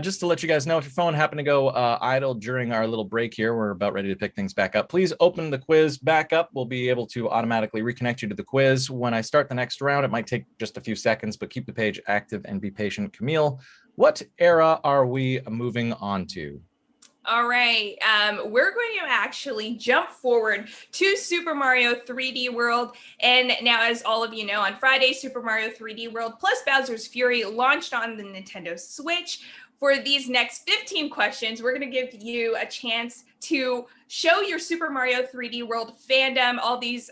Speaker 1: Just to let you guys know, if your phone happened to go idle during our little break here, we're about ready to pick things back up. Please open the quiz back up. We'll be able to automatically reconnect you to the quiz. When I start the next round, it might take just a few seconds, but keep the page active and be patient. Camille, what era are we moving on to?
Speaker 2: All right, we're going to actually jump forward to Super Mario 3D World. And now, as all of you know, on Friday, Super Mario 3D World plus Bowser's Fury launched on the Nintendo Switch. For these next 15 questions, we're going to give you a chance to show your Super Mario 3D World fandom. All these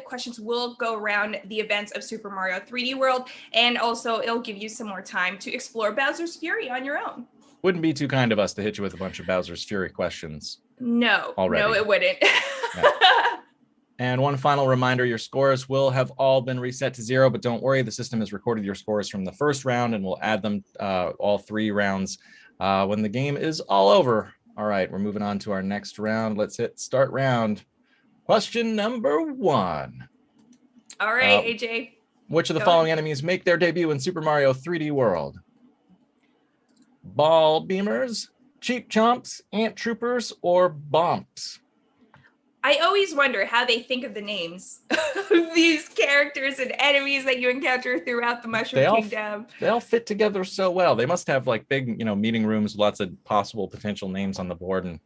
Speaker 2: questions will go around the events of Super Mario 3D World, and also it'll give you some more time to explore Bowser's Fury on your own.
Speaker 1: Wouldn't be too kind of us to hit you with a bunch of Bowser's Fury questions.
Speaker 2: No,
Speaker 1: already.
Speaker 2: No, it wouldn't.
Speaker 1: Yeah. And one final reminder, your scores will have all been reset to 0, but don't worry, the system has recorded your scores from the first round and we'll add them all 3 rounds when the game is all over. All right, we're moving on to our next round. Let's hit start round. Question number 1.
Speaker 2: All right, AJ.
Speaker 1: Which of the following enemies make their debut in Super Mario 3D World? Ball beamers, cheap chomps, ant troopers, or bomps?
Speaker 2: I always wonder how they think of the names of these characters and enemies that you encounter throughout the Mushroom Kingdom.
Speaker 1: They all fit together so well. They must have like big, meeting rooms with lots of possible potential names on the board and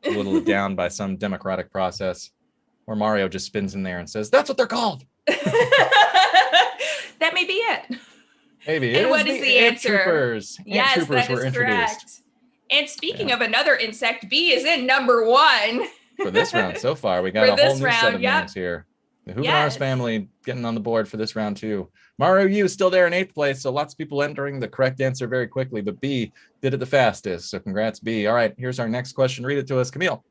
Speaker 1: whittle it down by some democratic process. Or Mario just spins in there and says, "That's what they're called."
Speaker 2: That may be it.
Speaker 1: Maybe.
Speaker 2: And what is the answer?
Speaker 1: Troopers.
Speaker 2: Yes,
Speaker 1: ant troopers
Speaker 2: that
Speaker 1: were
Speaker 2: is
Speaker 1: introduced.
Speaker 2: correct. And speaking of another insect, B is in number 1.
Speaker 1: For this round so far, we got a whole new set of names here. The Huguenars family getting on the board for this round too. Mario U is still there in 8th place, so lots of people entering the correct answer very quickly, but B did it the fastest, so congrats, B. All right, here's our next question. Read it to us, Camille.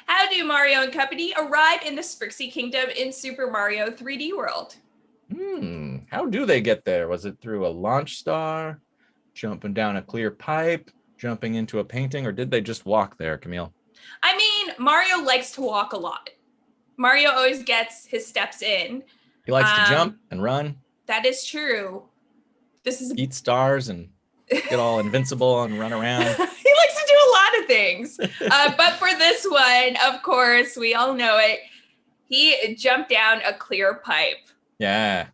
Speaker 2: How do Mario and company arrive in the Sprixie Kingdom in Super Mario 3D World?
Speaker 1: How do they get there? Was it through a launch star, jumping down a clear pipe, jumping into a painting, or did they just walk there, Camille?
Speaker 2: I mean, Mario likes to walk a lot. Mario always gets his steps in.
Speaker 1: He likes to jump and run.
Speaker 2: That is true.
Speaker 1: Eat stars and get all invincible and run around.
Speaker 2: He likes to do a lot of things. But for this one, of course, we all know it. He jumped down a clear pipe.
Speaker 1: Yeah.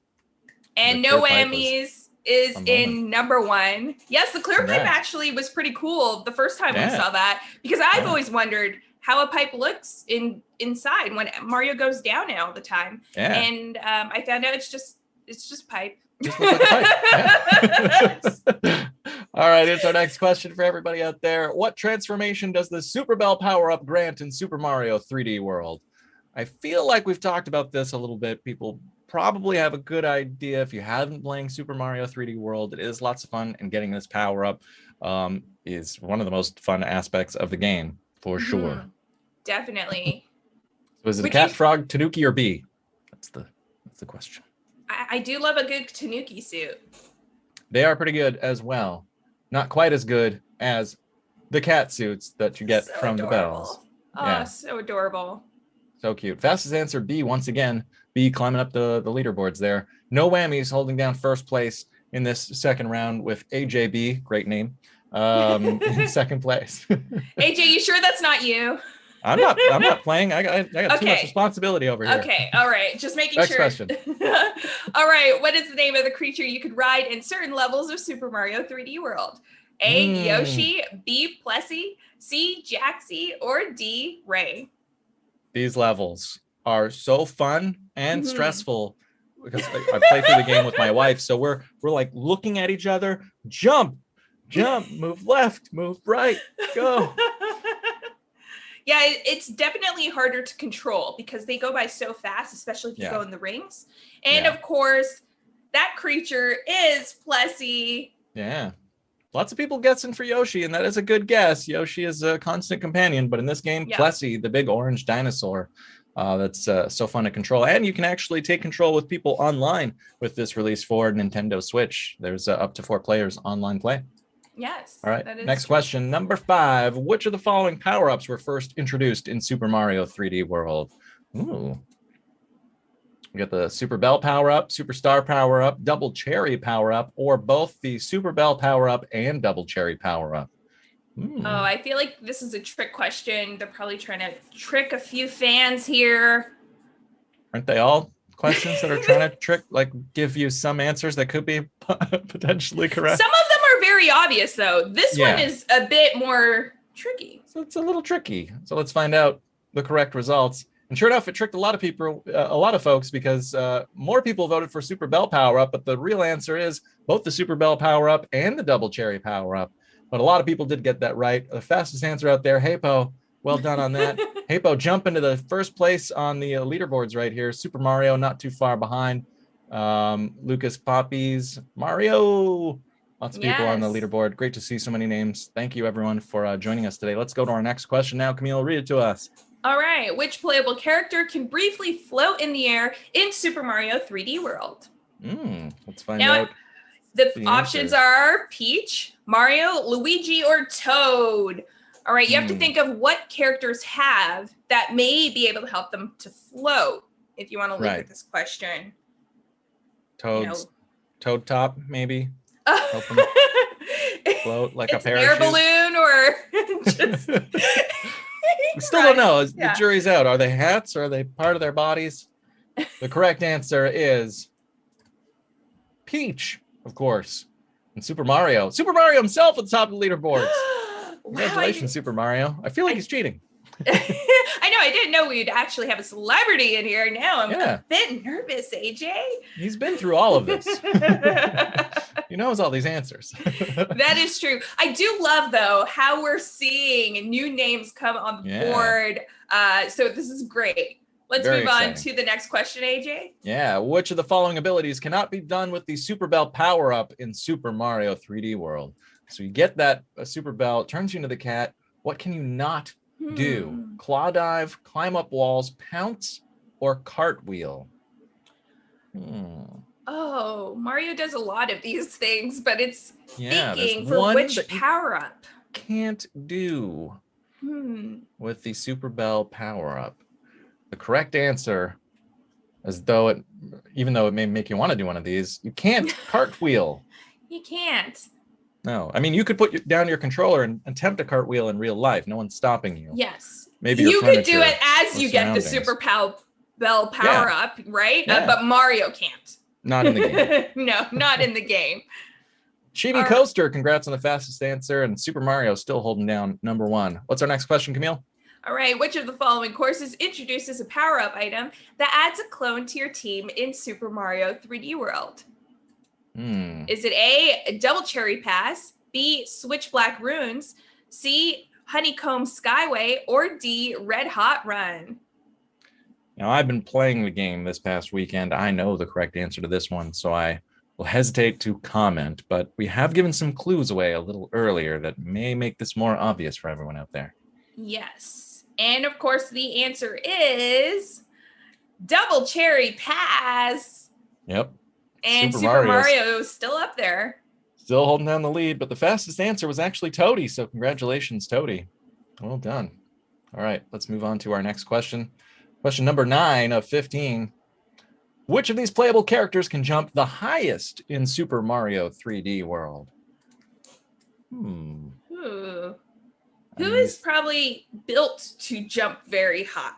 Speaker 2: And no whammies is in number 1. Yes, the clear pipe actually was pretty cool the first time we saw that, because I've always wondered how a pipe looks inside when Mario goes down it all the time. Yeah. And I found out it's just pipe.
Speaker 1: Just look like a pipe. Yeah. All right, here's our next question for everybody out there. What transformation does the Super Bell power-up grant in Super Mario 3D World? I feel like we've talked about this a little bit. People probably have a good idea if you haven't been playing Super Mario 3D World. It is lots of fun, and getting this power-up is one of the most fun aspects of the game, for sure.
Speaker 2: Definitely.
Speaker 1: So is it a cat, frog, tanuki, or bee? That's the question.
Speaker 2: I do love a good tanuki suit.
Speaker 1: They are pretty good as well. Not quite as good as the cat suits that you get from the bells.
Speaker 2: Oh, so adorable.
Speaker 1: So cute. Fastest answer, B, once again. B climbing up the leaderboards there. No whammies, holding down first place in this second round with AJB, great name, in second place.
Speaker 2: AJ, you sure that's not you?
Speaker 1: I'm not playing. I got too much responsibility over here.
Speaker 2: Okay, all right. Just making
Speaker 1: Next
Speaker 2: sure.
Speaker 1: Question.
Speaker 2: All right. What is the name of the creature you could ride in certain levels of Super Mario 3D World? A, Yoshi, B, Plessy, C, Jaxie, or D, Ray?
Speaker 1: These levels are so fun and stressful because I play through the game with my wife. So we're like looking at each other, jump, move left, move right, go.
Speaker 2: Yeah, it's definitely harder to control because they go by so fast, especially if you go in the rings. And of course, that creature is Plessy. Yeah.
Speaker 1: Lots of people guessing for Yoshi, and that is a good guess. Yoshi is a constant companion, but in this game, Plessy, the big orange dinosaur, that's so fun to control. And you can actually take control with people online with this release for Nintendo Switch. There's up to 4 players online play.
Speaker 2: Yes.
Speaker 1: All right. Next question, number 5. Which of the following power-ups were first introduced in Super Mario 3D World? Ooh. We got the Super Bell power-up, Super Star power-up, Double Cherry power-up, or both the Super Bell power-up and Double Cherry power-up.
Speaker 2: Oh, I feel like this is a trick question. They're probably trying to trick a few fans here.
Speaker 1: Aren't they all questions that are trying to trick, like give you some answers that could be potentially correct?
Speaker 2: Some of them are very obvious, though. This one is a bit more tricky.
Speaker 1: So it's a little tricky. So let's find out the correct results. And sure enough, it tricked a lot of people, a lot of folks, because more people voted for Super Bell power-up, but the real answer is both the Super Bell power-up and the Double Cherry power-up. But a lot of people did get that right. The fastest answer out there, Haypo, well done on that. Haypo jumping to the first place on the leaderboards right here. Super Mario not too far behind. Lucas Poppies, Mario. Lots of people on the leaderboard. Great to see so many names. Thank you, everyone, for joining us today. Let's go to our next question now. Camille, read it to us.
Speaker 2: All right. Which playable character can briefly float in the air in Super Mario 3D World?
Speaker 1: Let's find out.
Speaker 2: The options are Peach, Mario, Luigi, or Toad. All right, you have to think of what characters have that may be able to help them to float. If you want to look at this question.
Speaker 1: Toad top, maybe. Help them float like a parachute.
Speaker 2: Air balloon or just...
Speaker 1: We still don't know. The jury's out. Are they hats or are they part of their bodies? The correct answer is Peach, of course. And Super Mario. Super Mario himself at the top of the leaderboards. Congratulations, Super Mario. I feel like he's cheating.
Speaker 2: I know. I didn't know we'd actually have a celebrity in here. Now I'm a bit nervous, AJ.
Speaker 1: He's been through all of this. He knows all these answers.
Speaker 2: That is true. I do love, though, how we're seeing new names come on the board. So this is great. Let's move on to the next question, AJ.
Speaker 1: Yeah. Which of the following abilities cannot be done with the Super Bell power-up in Super Mario 3D World? So you get that Super Bell, turns you into the cat. What can you not do? Claw dive, climb up walls, pounce, or cartwheel?
Speaker 2: Oh, Mario does a lot of these things, but it's thinking for which power-up.
Speaker 1: Can't do with the Super Bell power-up. The correct answer, even though it may make you want to do one of these, you can't cartwheel.
Speaker 2: You can't.
Speaker 1: No, I mean, you could put down your controller and attempt a cartwheel in real life. No one's stopping you.
Speaker 2: Yes.
Speaker 1: Maybe
Speaker 2: you could do it as you get the Super Bell power up, right? But Mario can't.
Speaker 1: Not in the game.
Speaker 2: No, not in the game.
Speaker 1: Chibi Coaster, congrats on the fastest answer. And Super Mario still holding down #1. What's our next question, Camille?
Speaker 2: All right, which of the following courses introduces a power-up item that adds a clone to your team in Super Mario 3D World? Is it A, Double Cherry Pass, B, Switch Black Runes, C, Honeycomb Skyway, or D, Red Hot Run?
Speaker 1: Now, I've been playing the game this past weekend. I know the correct answer to this one, so I will hesitate to comment, but we have given some clues away a little earlier that may make this more obvious for everyone out there.
Speaker 2: Yes. And of course, the answer is Double Cherry Pass.
Speaker 1: Yep.
Speaker 2: And Super Mario is still up there.
Speaker 1: Still holding down the lead, but the fastest answer was actually Toady. So congratulations, Toady. Well done. All right, let's move on to our next question. Question number 9 of 15. Which of these playable characters can jump the highest in Super Mario 3D World?
Speaker 2: Who is probably built to jump very high?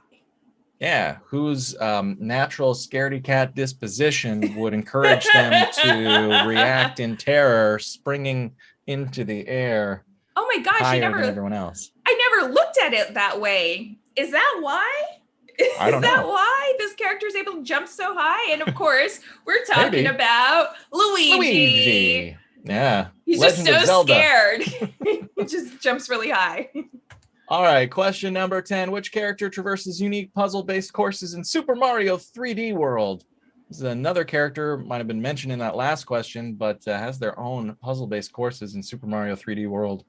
Speaker 1: Yeah, whose natural scaredy cat disposition would encourage them to react in terror, springing into the air.
Speaker 2: Oh my gosh,
Speaker 1: higher than everyone else.
Speaker 2: I never looked at it that way. Is that why?
Speaker 1: I don't know.
Speaker 2: Is that why this character is able to jump so high? And of course, we're talking about Luigi.
Speaker 1: Yeah.
Speaker 2: He's just so scared. He just jumps really high.
Speaker 1: All right, question number 10. Which character traverses unique puzzle-based courses in Super Mario 3D World? This is another character, might have been mentioned in that last question, but has their own puzzle-based courses in Super Mario 3D World.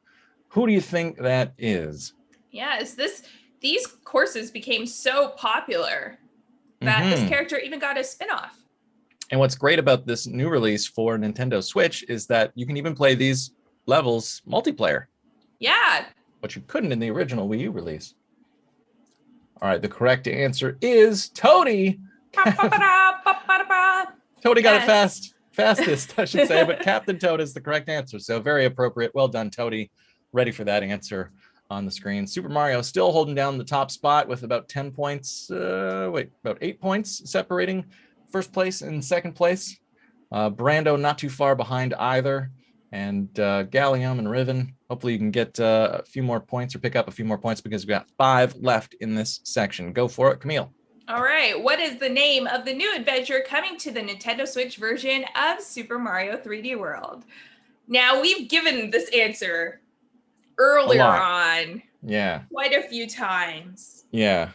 Speaker 1: Who do you think that is?
Speaker 2: Yeah, these courses became so popular that this character even got a spin-off.
Speaker 1: And what's great about this new release for Nintendo Switch is that you can even play these levels multiplayer.
Speaker 2: Yeah.
Speaker 1: But you couldn't in the original Wii U release. All right, the correct answer is Toady. Toady got it fastest, I should say, but Captain Toad is the correct answer. So very appropriate. Well done, Toady. Ready for that answer on the screen. Super Mario still holding down the top spot with about 10 points. About 8 points separating first place and second place. Brando not too far behind either. And Gallium and Riven, hopefully you can get a few more points or pick up a few more points because we've got 5 left in this section. Go for it, Camille.
Speaker 2: All right. What is the name of the new adventure coming to the Nintendo Switch version of Super Mario 3D World? Now, we've given this answer earlier on.
Speaker 1: Yeah.
Speaker 2: Quite a few times.
Speaker 1: Yeah.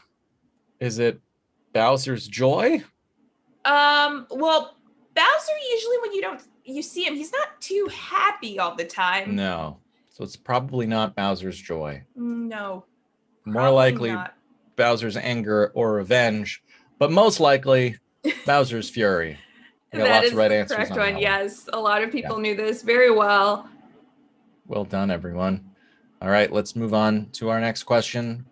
Speaker 1: Is it Bowser's Joy?
Speaker 2: Well, Bowser usually when you see him, he's not too happy all the time.
Speaker 1: No. So it's probably not Bowser's Joy.
Speaker 2: No.
Speaker 1: More likely not. Bowser's Anger or Revenge, but most likely Bowser's Fury.
Speaker 2: That is the correct one. Yes, a lot of people knew this very well.
Speaker 1: Well done, everyone. All right, let's move on to our next question.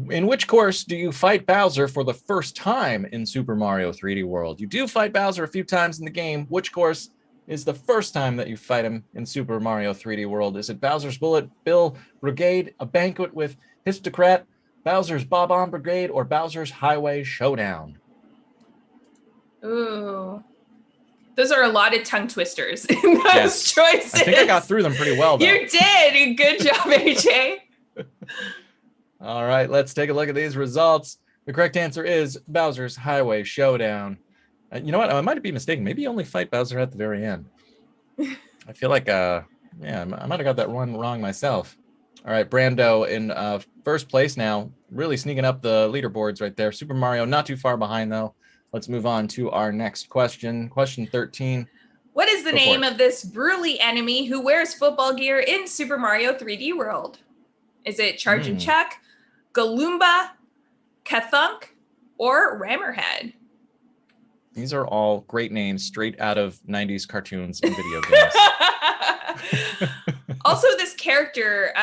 Speaker 1: In which course do you fight Bowser for the first time in Super Mario 3D World? You do fight Bowser a few times in the game. Which course is the first time that you fight him in Super Mario 3D World? Is it Bowser's Bullet Bill Brigade, A Banquet with Histocrat, Bowser's Bob-omb Brigade, or Bowser's Highway Showdown?
Speaker 2: Ooh. Those are a lot of tongue twisters in those choices.
Speaker 1: I think I got through them pretty well, though.
Speaker 2: You did. Good job, AJ.
Speaker 1: All right, let's take a look at these results. The correct answer is Bowser's Highway Showdown. You know what? I might be mistaken. Maybe you only fight Bowser at the very end. I feel like, I might have got that one wrong myself. All right, Brando in first place now, really sneaking up the leaderboards right there. Super Mario not too far behind, though. Let's move on to our next question. Question 13.
Speaker 2: What is the name of this burly enemy who wears football gear in Super Mario 3D World? Is it Charge and Chuck, Galumba, Kathunk, or Rammerhead?
Speaker 1: These are all great names straight out of 90s cartoons and video games.
Speaker 2: Also, this character,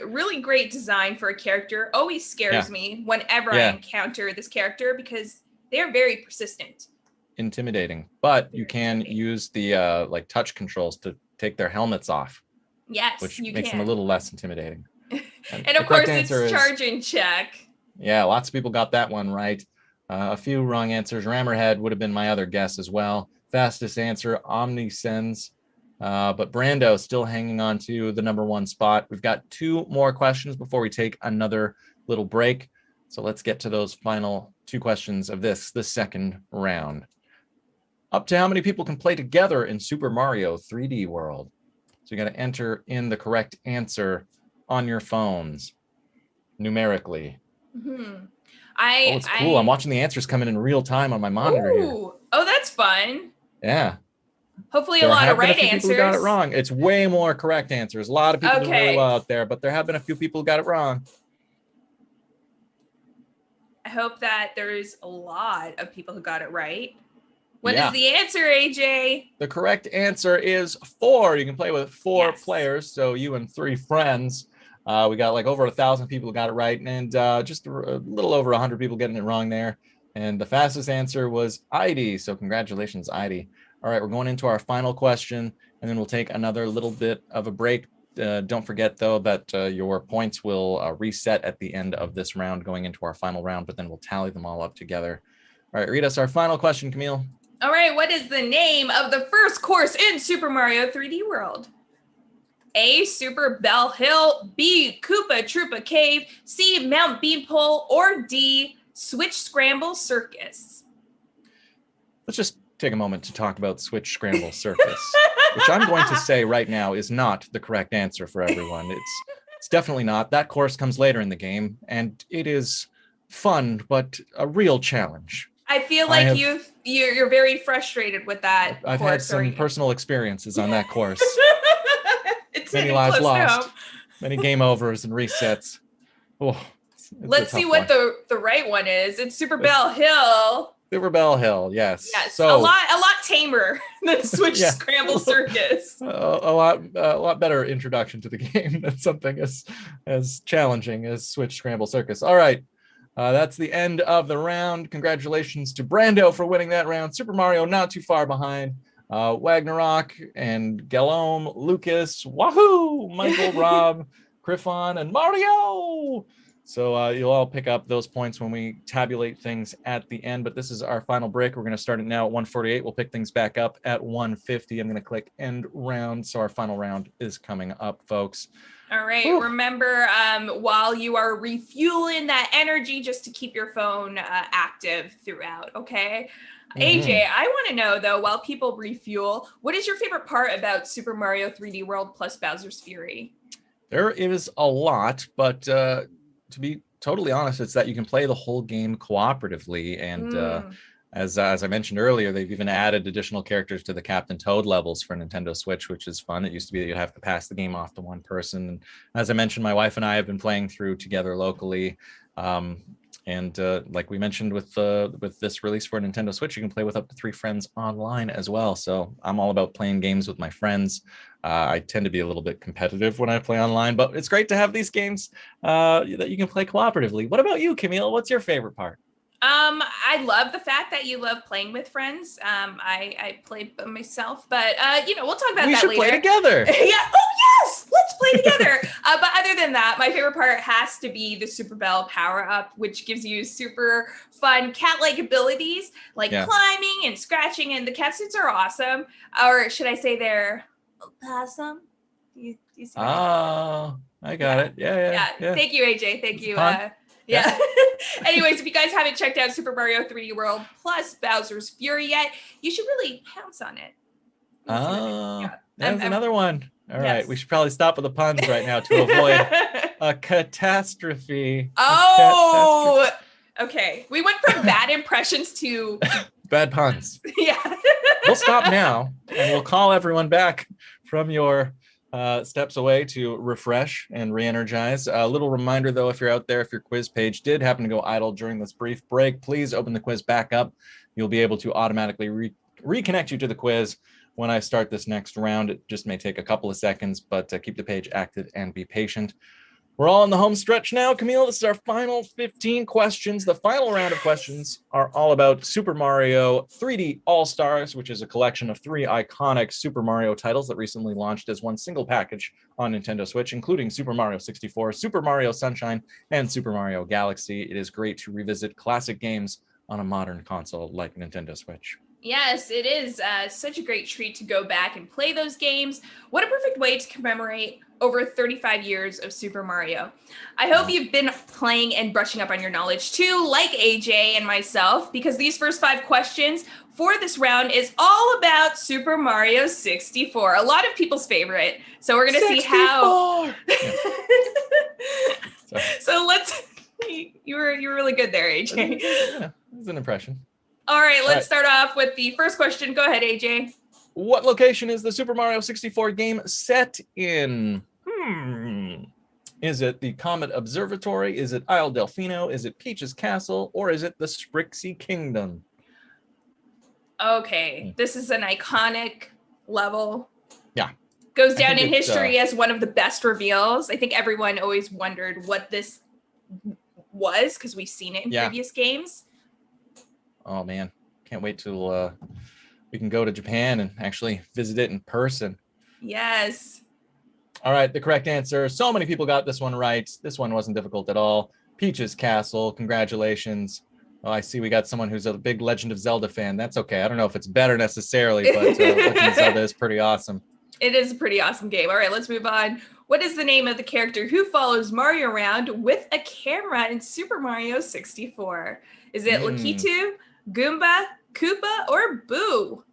Speaker 2: really great design for a character, always scares me whenever I encounter this character because they're very persistent.
Speaker 1: Intimidating, but you can use the like touch controls to take their helmets off.
Speaker 2: Yes,
Speaker 1: which makes them a little less intimidating.
Speaker 2: And of course, it's Charge and Chuck.
Speaker 1: Yeah, lots of people got that one right. A few wrong answers. Rammerhead would have been my other guess as well. Fastest answer, Omnisens. But Brando still hanging on to the number one spot. We've got two more questions before we take another little break. So let's get to those final two questions of the second round. Up to how many people can play together in Super Mario 3D World? So you got to enter in the correct answer on your phones numerically.
Speaker 2: Mm-hmm.
Speaker 1: It's cool. I'm watching the answers come in real time on my monitor here.
Speaker 2: Oh, that's fun.
Speaker 1: Yeah.
Speaker 2: Hopefully a lot of right answers.
Speaker 1: People who got it wrong. It's way more correct answers. A lot of people do really well out there, but there have been a few people who got it wrong.
Speaker 2: I hope that there's a lot of people who got it right. What is the answer, AJ?
Speaker 1: The correct answer is 4. You can play with 4 players, so you and 3 friends. We got like over 1,000 people who got it right, and just a little over 100 people getting it wrong there. And the fastest answer was Heidi. So congratulations, Heidi. All right, we're going into our final question, and then we'll take another little bit of a break. Don't forget, though, that your points will reset at the end of this round going into our final round, but then we'll tally them all up together. All right, read us our final question, Camille.
Speaker 2: All right, what is the name of the first course in Super Mario 3D World? A, Super Bell Hill, B, Koopa Troopa Cave, C, Mount Beanpole, or D, Switch Scramble Circus?
Speaker 1: Let's just take a moment to talk about Switch Scramble Circus, which I'm going to say right now is not the correct answer for everyone. It's definitely not. That course comes later in the game, and it is fun, but a real challenge.
Speaker 2: I feel like you're very frustrated with that.
Speaker 1: I've had some personal experiences on that course.
Speaker 2: It's
Speaker 1: many lives lost, many game overs and resets.
Speaker 2: Let's see what the right one is. It's Super Bell Hill.
Speaker 1: Super Bell Hill, yes.
Speaker 2: Yes, so a lot tamer than Switch Scramble Circus.
Speaker 1: A lot better introduction to the game than something as challenging as Switch Scramble Circus. All right. That's the end of the round. Congratulations to Brando for winning that round. Super Mario not too far behind. Wagnarok and Galome, Lucas, Wahoo, Michael, Rob, Griffon, and Mario. So you'll all pick up those points when we tabulate things at the end. But this is our final break. We're going to start it now at 1:48. We'll pick things back up at 1:50. I'm going to click end round. So our final round is coming up, folks.
Speaker 2: All right. Woo. Remember, while you are refueling that energy, just to keep your phone active throughout. Okay. AJ, I want to know, though, while people refuel, what is your favorite part about Super Mario 3D World plus Bowser's Fury?
Speaker 1: There is a lot, but to be totally honest, it's that you can play the whole game cooperatively. And as I mentioned earlier, they've even added additional characters to the Captain Toad levels for Nintendo Switch, which is fun. It used to be that you'd have to pass the game off to one person. And as I mentioned, my wife and I have been playing through together locally. And like we mentioned with this release for Nintendo Switch, you can play with up to 3 friends online as well. So I'm all about playing games with my friends. I tend to be a little bit competitive when I play online, but it's great to have these games that you can play cooperatively. What about you, Camille? What's your favorite part?
Speaker 2: I love the fact that you love playing with friends. I play by myself, but we'll talk about
Speaker 1: We
Speaker 2: that
Speaker 1: should
Speaker 2: later.
Speaker 1: play together.
Speaker 2: Yeah. Oh yes, let's play together. But other than that, my favorite part has to be the Super Bell power up, which gives you super fun cat-like abilities like climbing and scratching, and the cat suits are awesome. Or should I say they're opossum? You see
Speaker 1: Oh, I got it. Yeah.
Speaker 2: Thank you, AJ. Thank you.
Speaker 1: Yeah.
Speaker 2: Anyways, if you guys haven't checked out Super Mario 3D World plus Bowser's Fury yet, you should really pounce on it.
Speaker 1: That's another one. All right, we should probably stop with the puns right now to avoid a catastrophe.
Speaker 2: Okay. We went from bad impressions to
Speaker 1: bad puns.
Speaker 2: Yeah.
Speaker 1: We'll stop now, and we'll call everyone back from your steps away to refresh and re-energize. A little reminder, though, if you're out there, if your quiz page did happen to go idle during this brief break, please open the quiz back up. You'll be able to automatically reconnect you to the quiz when I start this next round. It just may take a couple of seconds, but keep the page active and be patient. We're all in the home stretch now. Camille, this is our final 15 questions. The final round of questions are all about Super Mario 3D All-Stars, which is a collection of 3 iconic Super Mario titles that recently launched as one single package on Nintendo Switch, including Super Mario 64, Super Mario Sunshine, and Super Mario Galaxy. It is great to revisit classic games on a modern console like Nintendo Switch.
Speaker 2: Yes, it is such a great treat to go back and play those games. What a perfect way to commemorate over 35 years of Super Mario. I hope you've been playing and brushing up on your knowledge too, like AJ and myself, because these first 5 questions for this round is all about Super Mario 64, a lot of people's favorite. So we're going to see how... So let's... You were really good there, AJ.
Speaker 1: Yeah, it was an impression.
Speaker 2: All right, let's start off with the first question. Go ahead, AJ.
Speaker 1: What location is the Super Mario 64 game set in? Is it the Comet Observatory? Is it Isle Delfino? Is it Peach's Castle? Or is it the Sprixie Kingdom?
Speaker 2: Okay, this is an iconic level.
Speaker 1: Yeah.
Speaker 2: Goes down in history as one of the best reveals. I think everyone always wondered what this was because we've seen it in previous games.
Speaker 1: Oh man, can't wait till we can go to Japan and actually visit it in person.
Speaker 2: Yes.
Speaker 1: All right, the correct answer. So many people got this one right. This one wasn't difficult at all. Peach's Castle, congratulations. Oh, I see we got someone who's a big Legend of Zelda fan. That's okay. I don't know if it's better necessarily, but Legend of Zelda is pretty awesome.
Speaker 2: It is a pretty awesome game. All right, let's move on. What is the name of the character who follows Mario around with a camera in Super Mario 64? Is it Lakitu, Goomba, Koopa, or Boo?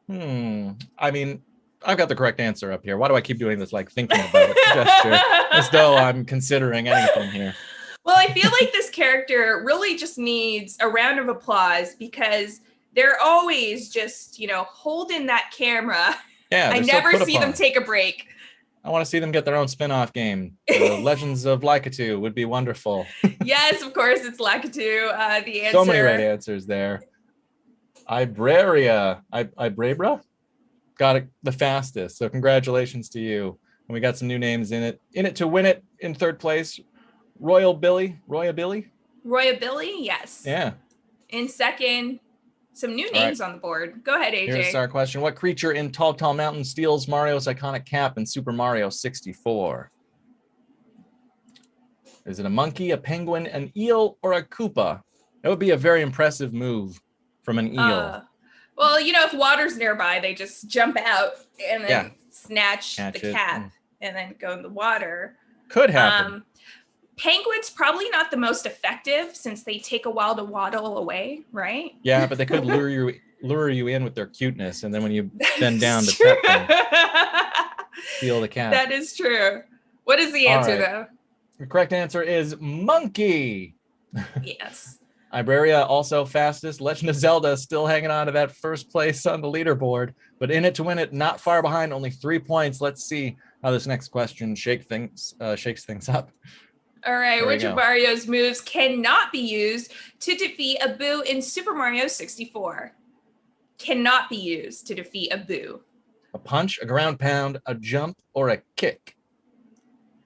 Speaker 1: I mean, I've got the correct answer up here. Why do I keep doing this, like thinking about it? Gesture, as though I'm considering anything here.
Speaker 2: Well, I feel like this character really just needs a round of applause because they're always just, holding that camera.
Speaker 1: Yeah,
Speaker 2: I never see them take a break.
Speaker 1: I want to see them get their own spin-off game. Legends of Lakitu would be wonderful.
Speaker 2: Yes, of course, it's Lakitu. The answer.
Speaker 1: So many right answers there. Ibraria. Ibrabra? Got it the fastest. So congratulations to you. And we got some new names in it. In it to win it in third place. Royal Billy?
Speaker 2: Yes.
Speaker 1: Yeah.
Speaker 2: In second, some new names on the board. Go ahead, AJ.
Speaker 1: Here's our question. What creature in Tall Tall Mountain steals Mario's iconic cap in Super Mario 64? Is it a monkey, a penguin, an eel, or a Koopa? That would be a very impressive move from an eel.
Speaker 2: Well, if water's nearby, they just jump out and then snatch the cap and then go in the water.
Speaker 1: Could happen.
Speaker 2: Penguins probably not the most effective since they take a while to waddle away, right?
Speaker 1: Yeah, but they could lure you in with their cuteness, and then when you bend down to pet them, steal the cap.
Speaker 2: That is true. What is the answer, though?
Speaker 1: The correct answer is monkey.
Speaker 2: Yes.
Speaker 1: Ibraria also fastest. Legend of Zelda still hanging on to that first place on the leaderboard, but in it to win it, not far behind, only 3 points. Let's see how this next question shakes things up.
Speaker 2: All right,
Speaker 1: There we
Speaker 2: which of
Speaker 1: go.
Speaker 2: Mario's moves cannot be used to defeat a Boo in Super Mario 64? Cannot be used to defeat a Boo.
Speaker 1: A punch, a ground pound, a jump, or a kick.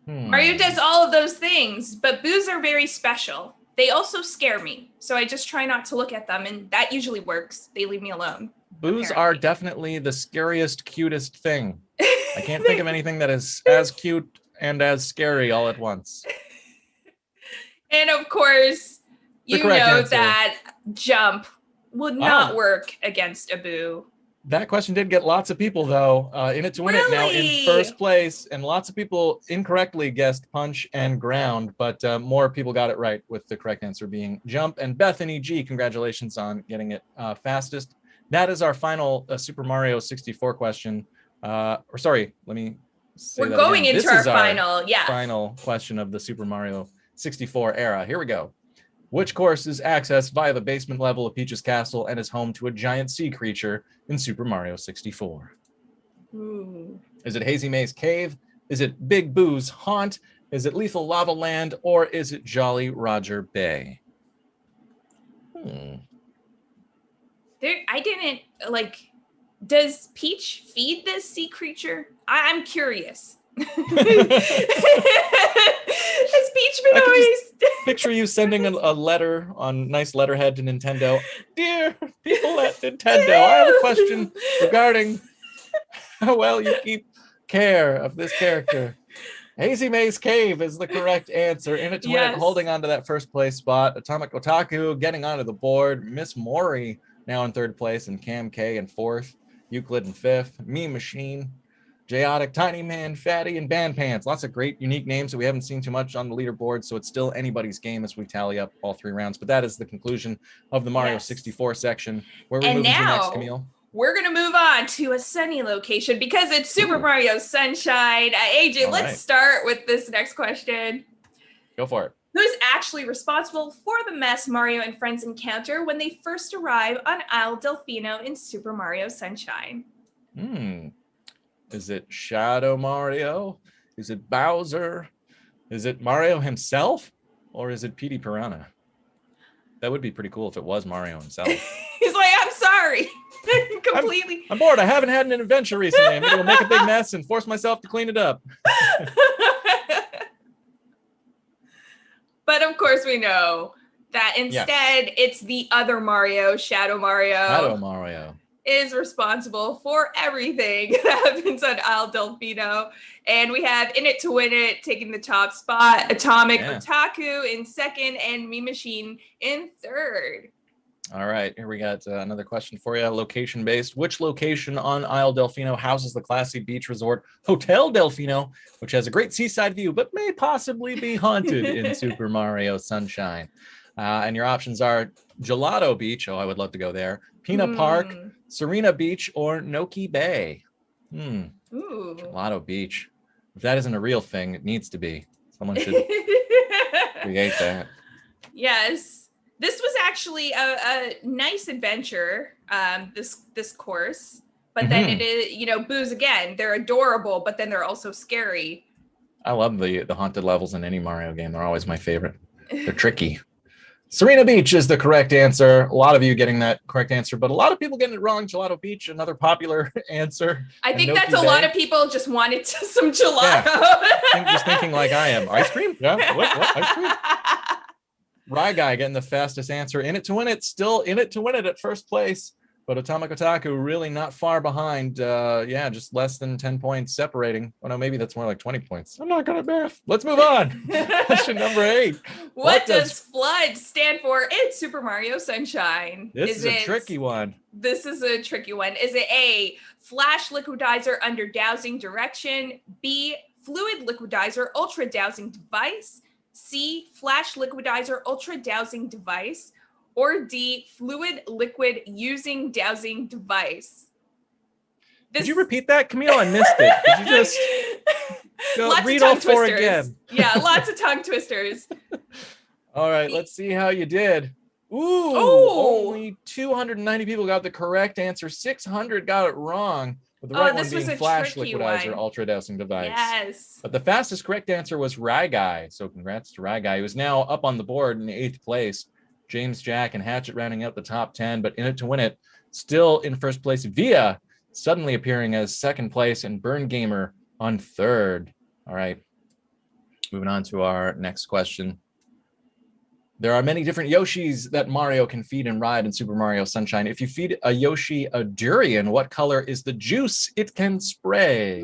Speaker 2: Mario does all of those things, but Boos are very special. They also scare me, so I just try not to look at them, and that usually works. They leave me alone.
Speaker 1: Boos
Speaker 2: apparently.
Speaker 1: are definitely the scariest, cutest thing. I can't think of anything that is as cute and as scary all at once.
Speaker 2: And of course,
Speaker 1: The
Speaker 2: you
Speaker 1: correct
Speaker 2: know
Speaker 1: answer.
Speaker 2: that jump would not work against a Boo.
Speaker 1: That question did get lots of people, though, in it to win it now in
Speaker 2: Really?
Speaker 1: first place. And lots of people incorrectly guessed punch and ground, but more people got it right, with the correct answer being jump. And Bethany G, congratulations on getting it fastest. That is our final Super Mario 64 question. Or sorry, let me say
Speaker 2: We're
Speaker 1: that
Speaker 2: going
Speaker 1: again.
Speaker 2: into
Speaker 1: This is
Speaker 2: our final, yeah.
Speaker 1: Final question of the Super Mario 64 era. Here we go. Which course is accessed via the basement level of Peach's castle and is home to a giant sea creature in Super Mario 64?
Speaker 2: Ooh.
Speaker 1: Is it Hazy Maze Cave? Is it Big Boo's Haunt? Is it Lethal Lava Land? Or is it Jolly Roger Bay?
Speaker 2: I didn't, does Peach feed this sea creature? I'm curious. Has Peach been always...
Speaker 1: Picture you sending a letter on nice letterhead to Nintendo. Dear people at Nintendo, I have a question regarding how well you keep care of this character. Hazy Maze Cave is the correct answer. In it to win it, holding on to that first place spot. Atomic Otaku getting onto the board. Miss Mori now in third place, and Cam K in fourth. Euclid in fifth. Me Machine, Chaotic, Tiny Man, Fatty, and Band Pants. Lots of great, unique names that we haven't seen too much on the leaderboard, so it's still anybody's game as we tally up all three rounds. But that is the conclusion of the Mario 64 section. Where are we moving to next, Camille?
Speaker 2: We're going to move on to a sunny location because it's Super Mario Sunshine. AJ, let's start with this next question.
Speaker 1: Go for it.
Speaker 2: Who's actually responsible for the mess Mario and friends encounter when they first arrive on Isle Delfino in Super Mario Sunshine?
Speaker 1: Is it Shadow Mario? Is it Bowser? Is it Mario himself? Or is it Petey Piranha? That would be pretty cool if it was Mario himself.
Speaker 2: He's like, I'm sorry. Completely.
Speaker 1: I'm bored. I haven't had an adventure recently. I'm going to make a big mess and force myself to clean it up.
Speaker 2: But of course we know that instead it's the other Mario, Shadow Mario.
Speaker 1: Shadow Mario
Speaker 2: is responsible for everything that happens on Isle Delfino. And we have In It to Win It taking the top spot, Atomic Otaku in second, and Me Machine in third.
Speaker 1: All right, here we got another question for you, location-based. Which location on Isle Delfino houses the classy beach resort Hotel Delfino, which has a great seaside view, but may possibly be haunted in Super Mario Sunshine? And your options are Gelato Beach. Oh, I would love to go there. Pina Park, Serena Beach, or Noki Bay.
Speaker 2: Ooh.
Speaker 1: Gelato Beach. If that isn't a real thing, it needs to be. Someone should create that.
Speaker 2: Yes. This was actually a nice adventure, this course. But then it is, Boos again, they're adorable, but then they're also scary.
Speaker 1: I love the haunted levels in any Mario game. They're always my favorite. They're tricky. Serena Beach is the correct answer. A lot of you getting that correct answer, but a lot of people getting it wrong. Gelato Beach, another popular answer.
Speaker 2: I think that's a lot of people just wanted some gelato.
Speaker 1: Yeah. Just thinking like I am. Ice cream? Yeah. What? Ice cream? Rye Guy getting the fastest answer. In It to Win It. Still in it to win it at first place. But Atomic Otaku really not far behind. Just less than 10 points separating. Oh, no, maybe that's more like 20 points. I'm not good at math. Let's move on. Question number 8.
Speaker 2: What does FLUDD stand for in Super Mario Sunshine?
Speaker 1: This is a tricky one.
Speaker 2: This is a tricky one. Is it A, Flash Liquidizer Under Dowsing Direction? B, Fluid Liquidizer Ultra Dowsing Device? C, Flash Liquidizer Ultra Dowsing Device? Or D, Fluid Liquid Using Dowsing Device?
Speaker 1: Did you repeat that, Camille? I missed it. Did you just read all four again?
Speaker 2: Yeah, lots of tongue twisters.
Speaker 1: All right, let's see how you did. Only 290 people got the correct answer. 600 got it wrong. With the right one
Speaker 2: this was
Speaker 1: being
Speaker 2: a
Speaker 1: flash
Speaker 2: tricky
Speaker 1: liquidizer
Speaker 2: one.
Speaker 1: ultra dosing device.
Speaker 2: Yes.
Speaker 1: But the fastest correct answer was Ryguy. So congrats to Ryguy, who is now up on the board in 8th place. James, Jack, and Hatchet rounding out the top 10, but in it to win it, still in first place via suddenly appearing as 2nd place, and Burn Gamer on 3rd. All right, moving on to our next question. There are many different Yoshis that Mario can feed and ride in Super Mario Sunshine. If you feed a Yoshi a durian, what color is the juice it can spray?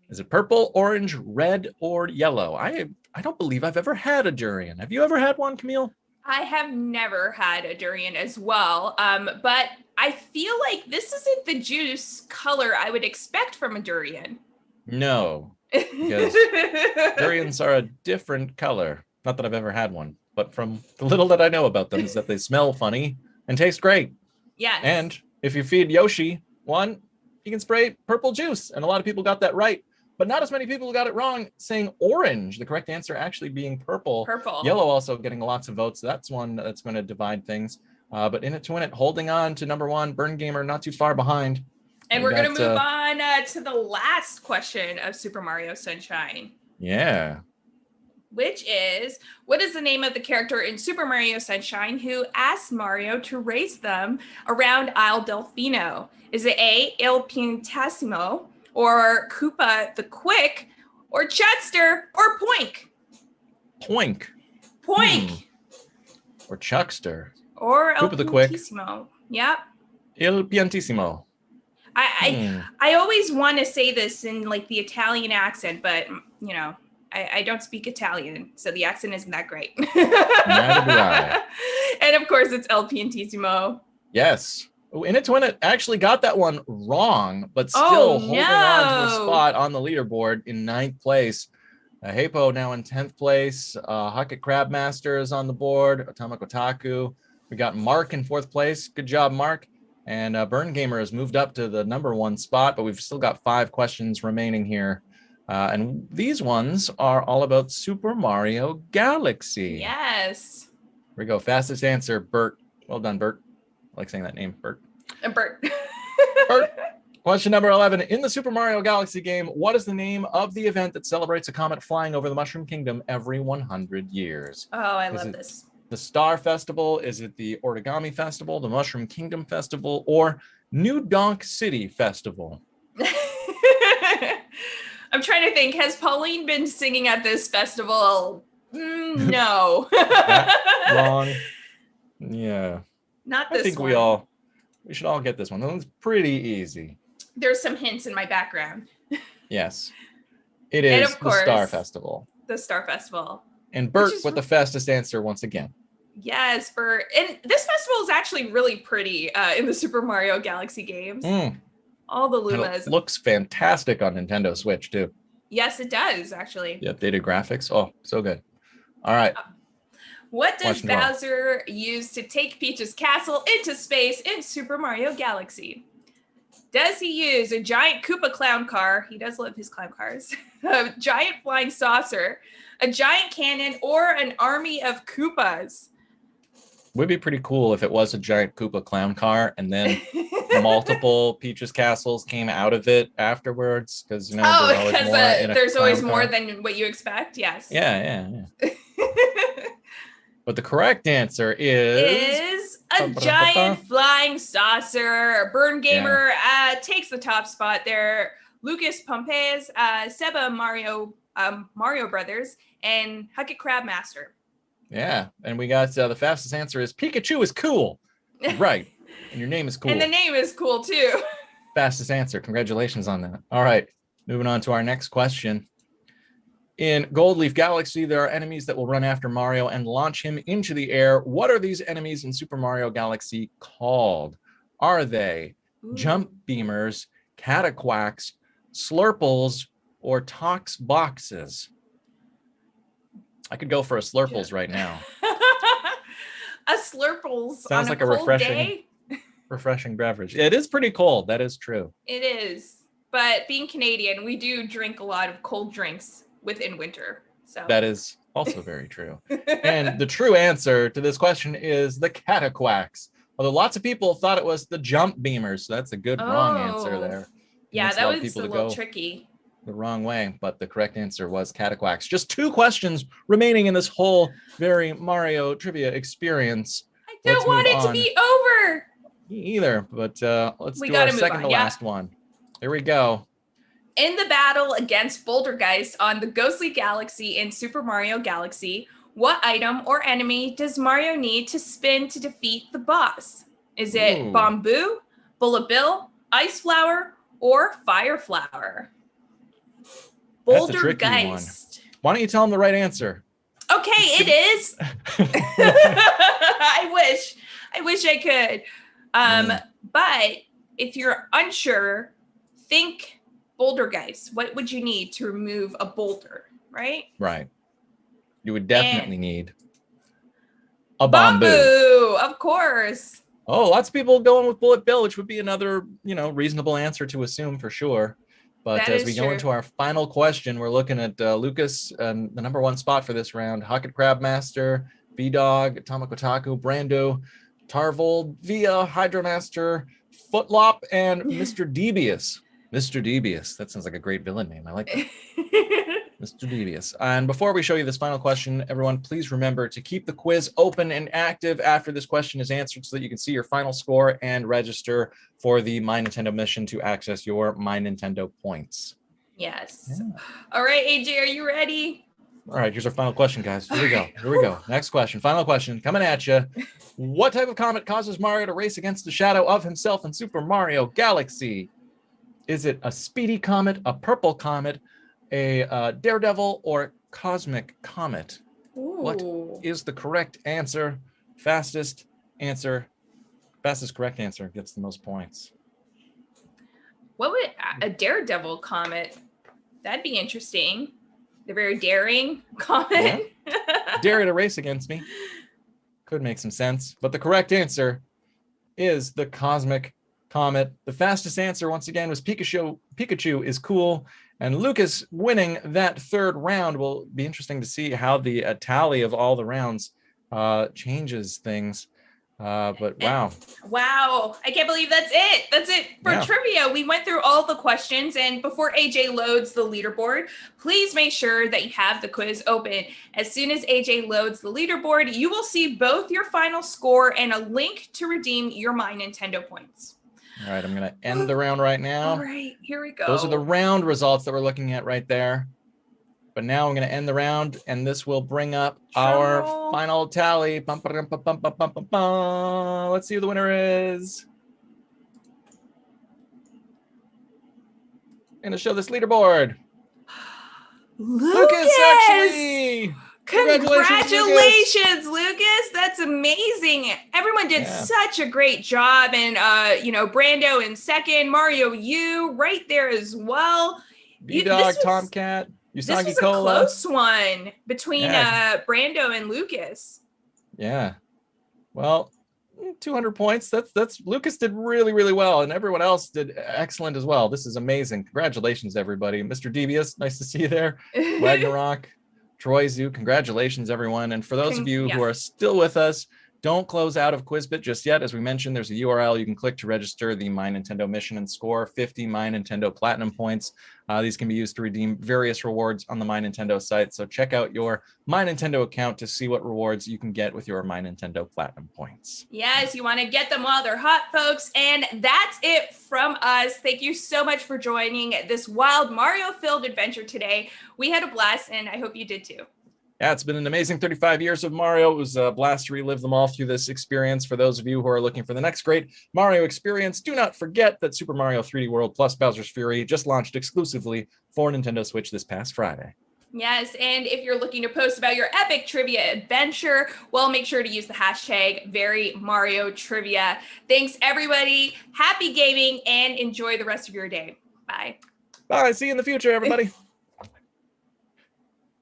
Speaker 1: Is it purple, orange, red, or yellow? I don't believe I've ever had a durian. Have you ever had one, Camille?
Speaker 2: I have never had a durian as well, but I feel like this isn't the juice color I would expect from a durian.
Speaker 1: No, because durians are a different color. Not that I've ever had one, but from the little that I know about them is that they smell funny and taste great.
Speaker 2: Yes.
Speaker 1: And if you feed Yoshi one, you can spray purple juice. And a lot of people got that right, but not as many people got it wrong, saying orange. The correct answer actually being purple.
Speaker 2: Purple.
Speaker 1: Yellow also getting lots of votes. That's one that's going to divide things. But in it to win it, holding on to number 1, Burn Gamer not too far behind.
Speaker 2: And we're going to move on to the last question of Super Mario Sunshine.
Speaker 1: Yeah.
Speaker 2: Which is, what is the name of the character in Super Mario Sunshine who asked Mario to race them around Isle Delfino? Is it A, Il Piantissimo, or Koopa the Quick, or Chutster, or Poink?
Speaker 1: Poink.
Speaker 2: Poink.
Speaker 1: Or Chuckster.
Speaker 2: Or
Speaker 1: Koopa the Quick.
Speaker 2: Yep.
Speaker 1: Il Piantissimo.
Speaker 2: I always want to say this in like the Italian accent, but you know, I don't speak Italian, so the accent isn't that great.
Speaker 1: Neither do I.
Speaker 2: And of course, it's El Piantissimo.
Speaker 1: Yes. In it to win it actually got that one wrong, but still holding on to a spot on the leaderboard in 9th place. Heipo now in 10th place. Hucket Crabmaster is on the board. Atomic Otaku. We got Mark in 4th place. Good job, Mark. And Burn Gamer has moved up to the number 1 spot, but we've still got 5 questions remaining here. And these ones are all about Super Mario Galaxy.
Speaker 2: Yes.
Speaker 1: Here we go. Fastest answer, Bert. Well done, Bert. I like saying that name, Bert.
Speaker 2: Bert.
Speaker 1: Bert. Question number 11. In the Super Mario Galaxy game, what is the name of the event that celebrates a comet flying over the Mushroom Kingdom every 100 years?
Speaker 2: Oh, I love this.
Speaker 1: The Star Festival? Is it the Origami Festival, the Mushroom Kingdom Festival, or New Donk City Festival?
Speaker 2: I'm trying to think. Has Pauline been singing at this festival? No.
Speaker 1: That long? Yeah.
Speaker 2: Not this one.
Speaker 1: I think we should all get this one. That one's pretty easy.
Speaker 2: There's some hints in my background.
Speaker 1: Yes. It is
Speaker 2: of course,
Speaker 1: the Star Festival.
Speaker 2: The Star Festival.
Speaker 1: And Bert with the fastest answer once again.
Speaker 2: Yes, Bert. And this festival is actually really pretty in the Super Mario Galaxy games. All the Lumas.
Speaker 1: It looks fantastic on Nintendo Switch, too.
Speaker 2: Yes, it does, actually.
Speaker 1: The updated graphics. Oh, so good. All right.
Speaker 2: What does Bowser use to take Peach's castle into space in Super Mario Galaxy? Does he use a giant Koopa clown car? He does love his clown cars. A giant flying saucer, a giant cannon, or an army of Koopas?
Speaker 1: Would be pretty cool if it was a giant Koopa clown car and then multiple Peach's castles came out of it afterwards, because
Speaker 2: there's always more than what you expect. Yes.
Speaker 1: Yeah. But the correct answer is
Speaker 2: a giant flying saucer. Burn Gamer takes the top spot there. Lucas Pompez, Seba Mario Brothers, and Hucket Crabmaster.
Speaker 1: Yeah, and we got the fastest answer is Pikachu is cool. Right. And your name is cool.
Speaker 2: And the name is cool too.
Speaker 1: Fastest answer. Congratulations on that. All right. Moving on to our next question. In Gold Leaf Galaxy, there are enemies that will run after Mario and launch him into the air. What are these enemies in Super Mario Galaxy called? Are they jump beamers, cataquacks, slurples, or tox boxes? I could go for a slurples right now.
Speaker 2: A slurples
Speaker 1: sounds like a refreshing beverage. It is pretty cold. That is true.
Speaker 2: It is. But being Canadian, we do drink a lot of cold drinks within winter. So
Speaker 1: that is also very true. And the true answer to this question is the cataquacks. Although lots of people thought it was the jump beamers. So that's a good wrong answer there.
Speaker 2: Yeah, that was a little tricky.
Speaker 1: The wrong way, but the correct answer was Cataquax. Just 2 questions remaining in this whole very Mario trivia experience.
Speaker 2: I don't want it to be over.
Speaker 1: Me either, but let's do our second to last one. Here we go.
Speaker 2: In the battle against Bouldergeist on the Ghostly Galaxy in Super Mario Galaxy, what item or enemy does Mario need to spin to defeat the boss? Is it Bamboo, Bullet Bill, Ice Flower, or Fire Flower? Bouldergeist.
Speaker 1: Why don't you tell him the right answer?
Speaker 2: Okay, it is. I wish I could. But if you're unsure, think Bouldergeist. What would you need to remove a boulder, right?
Speaker 1: Right. You would definitely need a bamboo.
Speaker 2: Bamboo, of course.
Speaker 1: Oh, lots of people going with Bullet Bill, which would be another, reasonable answer to assume for sure. But as we go into our final question, we're looking at Lucas, the number 1 spot for this round. Hocket Crabmaster, V-Dog, Tamakotaku, Brando, Tarvold, Via, Hydromaster, Footlop, and Mr. Devious. Mr. Devious. That sounds like a great villain name. I like that. Mr. Devious. And before we show you this final question, everyone, please remember to keep the quiz open and active after this question is answered so that you can see your final score and register for the My Nintendo mission to access your My Nintendo points.
Speaker 2: Yes. Yeah. All right, AJ, are you ready?
Speaker 1: All right, here's our final question, guys. Here we go. Next question. Final question coming at you. What type of comet causes Mario to race against the shadow of himself in Super Mario Galaxy? Is it a speedy comet, a purple comet, a daredevil, or cosmic comet?
Speaker 2: Ooh.
Speaker 1: What is the correct answer? Fastest correct answer gets the most points.
Speaker 2: What would a daredevil comet? That'd be interesting. The very daring comet.
Speaker 1: Yeah. Dare to race against me. Could make some sense. But the correct answer is the cosmic comet. The fastest answer, once again, was Pikachu. Pikachu is cool. And Lucas winning that 3rd round will be interesting to see how the tally of all the rounds changes things. But wow.
Speaker 2: Wow. I can't believe that's it. That's it for trivia. We went through all the questions. And before AJ loads the leaderboard, please make sure that you have the quiz open. As soon as AJ loads the leaderboard, you will see both your final score and a link to redeem your My Nintendo points.
Speaker 1: All right, I'm going to end the round right now.
Speaker 2: All right, here we go.
Speaker 1: Those are the round results that we're looking at right there. But now I'm going to end the round, and this will bring up our final tally. Let's see who the winner is. I'm going to show this leaderboard.
Speaker 2: Lucas
Speaker 1: actually!
Speaker 2: Congratulations, Lucas. That's amazing. Everyone did such a great job. And, Brando in 2nd, Mario, you right there as well.
Speaker 1: B-Dog, Tomcat, Usagi
Speaker 2: This was
Speaker 1: Cola.
Speaker 2: A close one between Brando and Lucas.
Speaker 1: Yeah. Well, 200 points. That's Lucas did really, really well. And everyone else did excellent as well. This is amazing. Congratulations, everybody. Mr. Devious, nice to see you there. Ragnarok. Troy Zoo, congratulations, everyone. And for those of you who are still with us, don't close out of Quizbit just yet. As we mentioned, there's a URL you can click to register the My Nintendo mission and score 50 My Nintendo Platinum points. These can be used to redeem various rewards on the My Nintendo site. So check out your My Nintendo account to see what rewards you can get with your My Nintendo Platinum points.
Speaker 2: Yes, you want to get them while they're hot, folks. And that's it from us. Thank you so much for joining this wild Mario-filled adventure today. We had a blast, and I hope you did too.
Speaker 1: Yeah, it's been an amazing 35 years of Mario. It was a blast to relive them all through this experience. For those of you who are looking for the next great Mario experience, do not forget that Super Mario 3D World plus Bowser's Fury just launched exclusively for Nintendo Switch this past Friday.
Speaker 2: Yes, and if you're looking to post about your epic trivia adventure, well, make sure to use the hashtag #VeryMarioTrivia. Thanks, everybody. Happy gaming, and enjoy the rest of your day. Bye.
Speaker 1: Bye. See you in the future, everybody.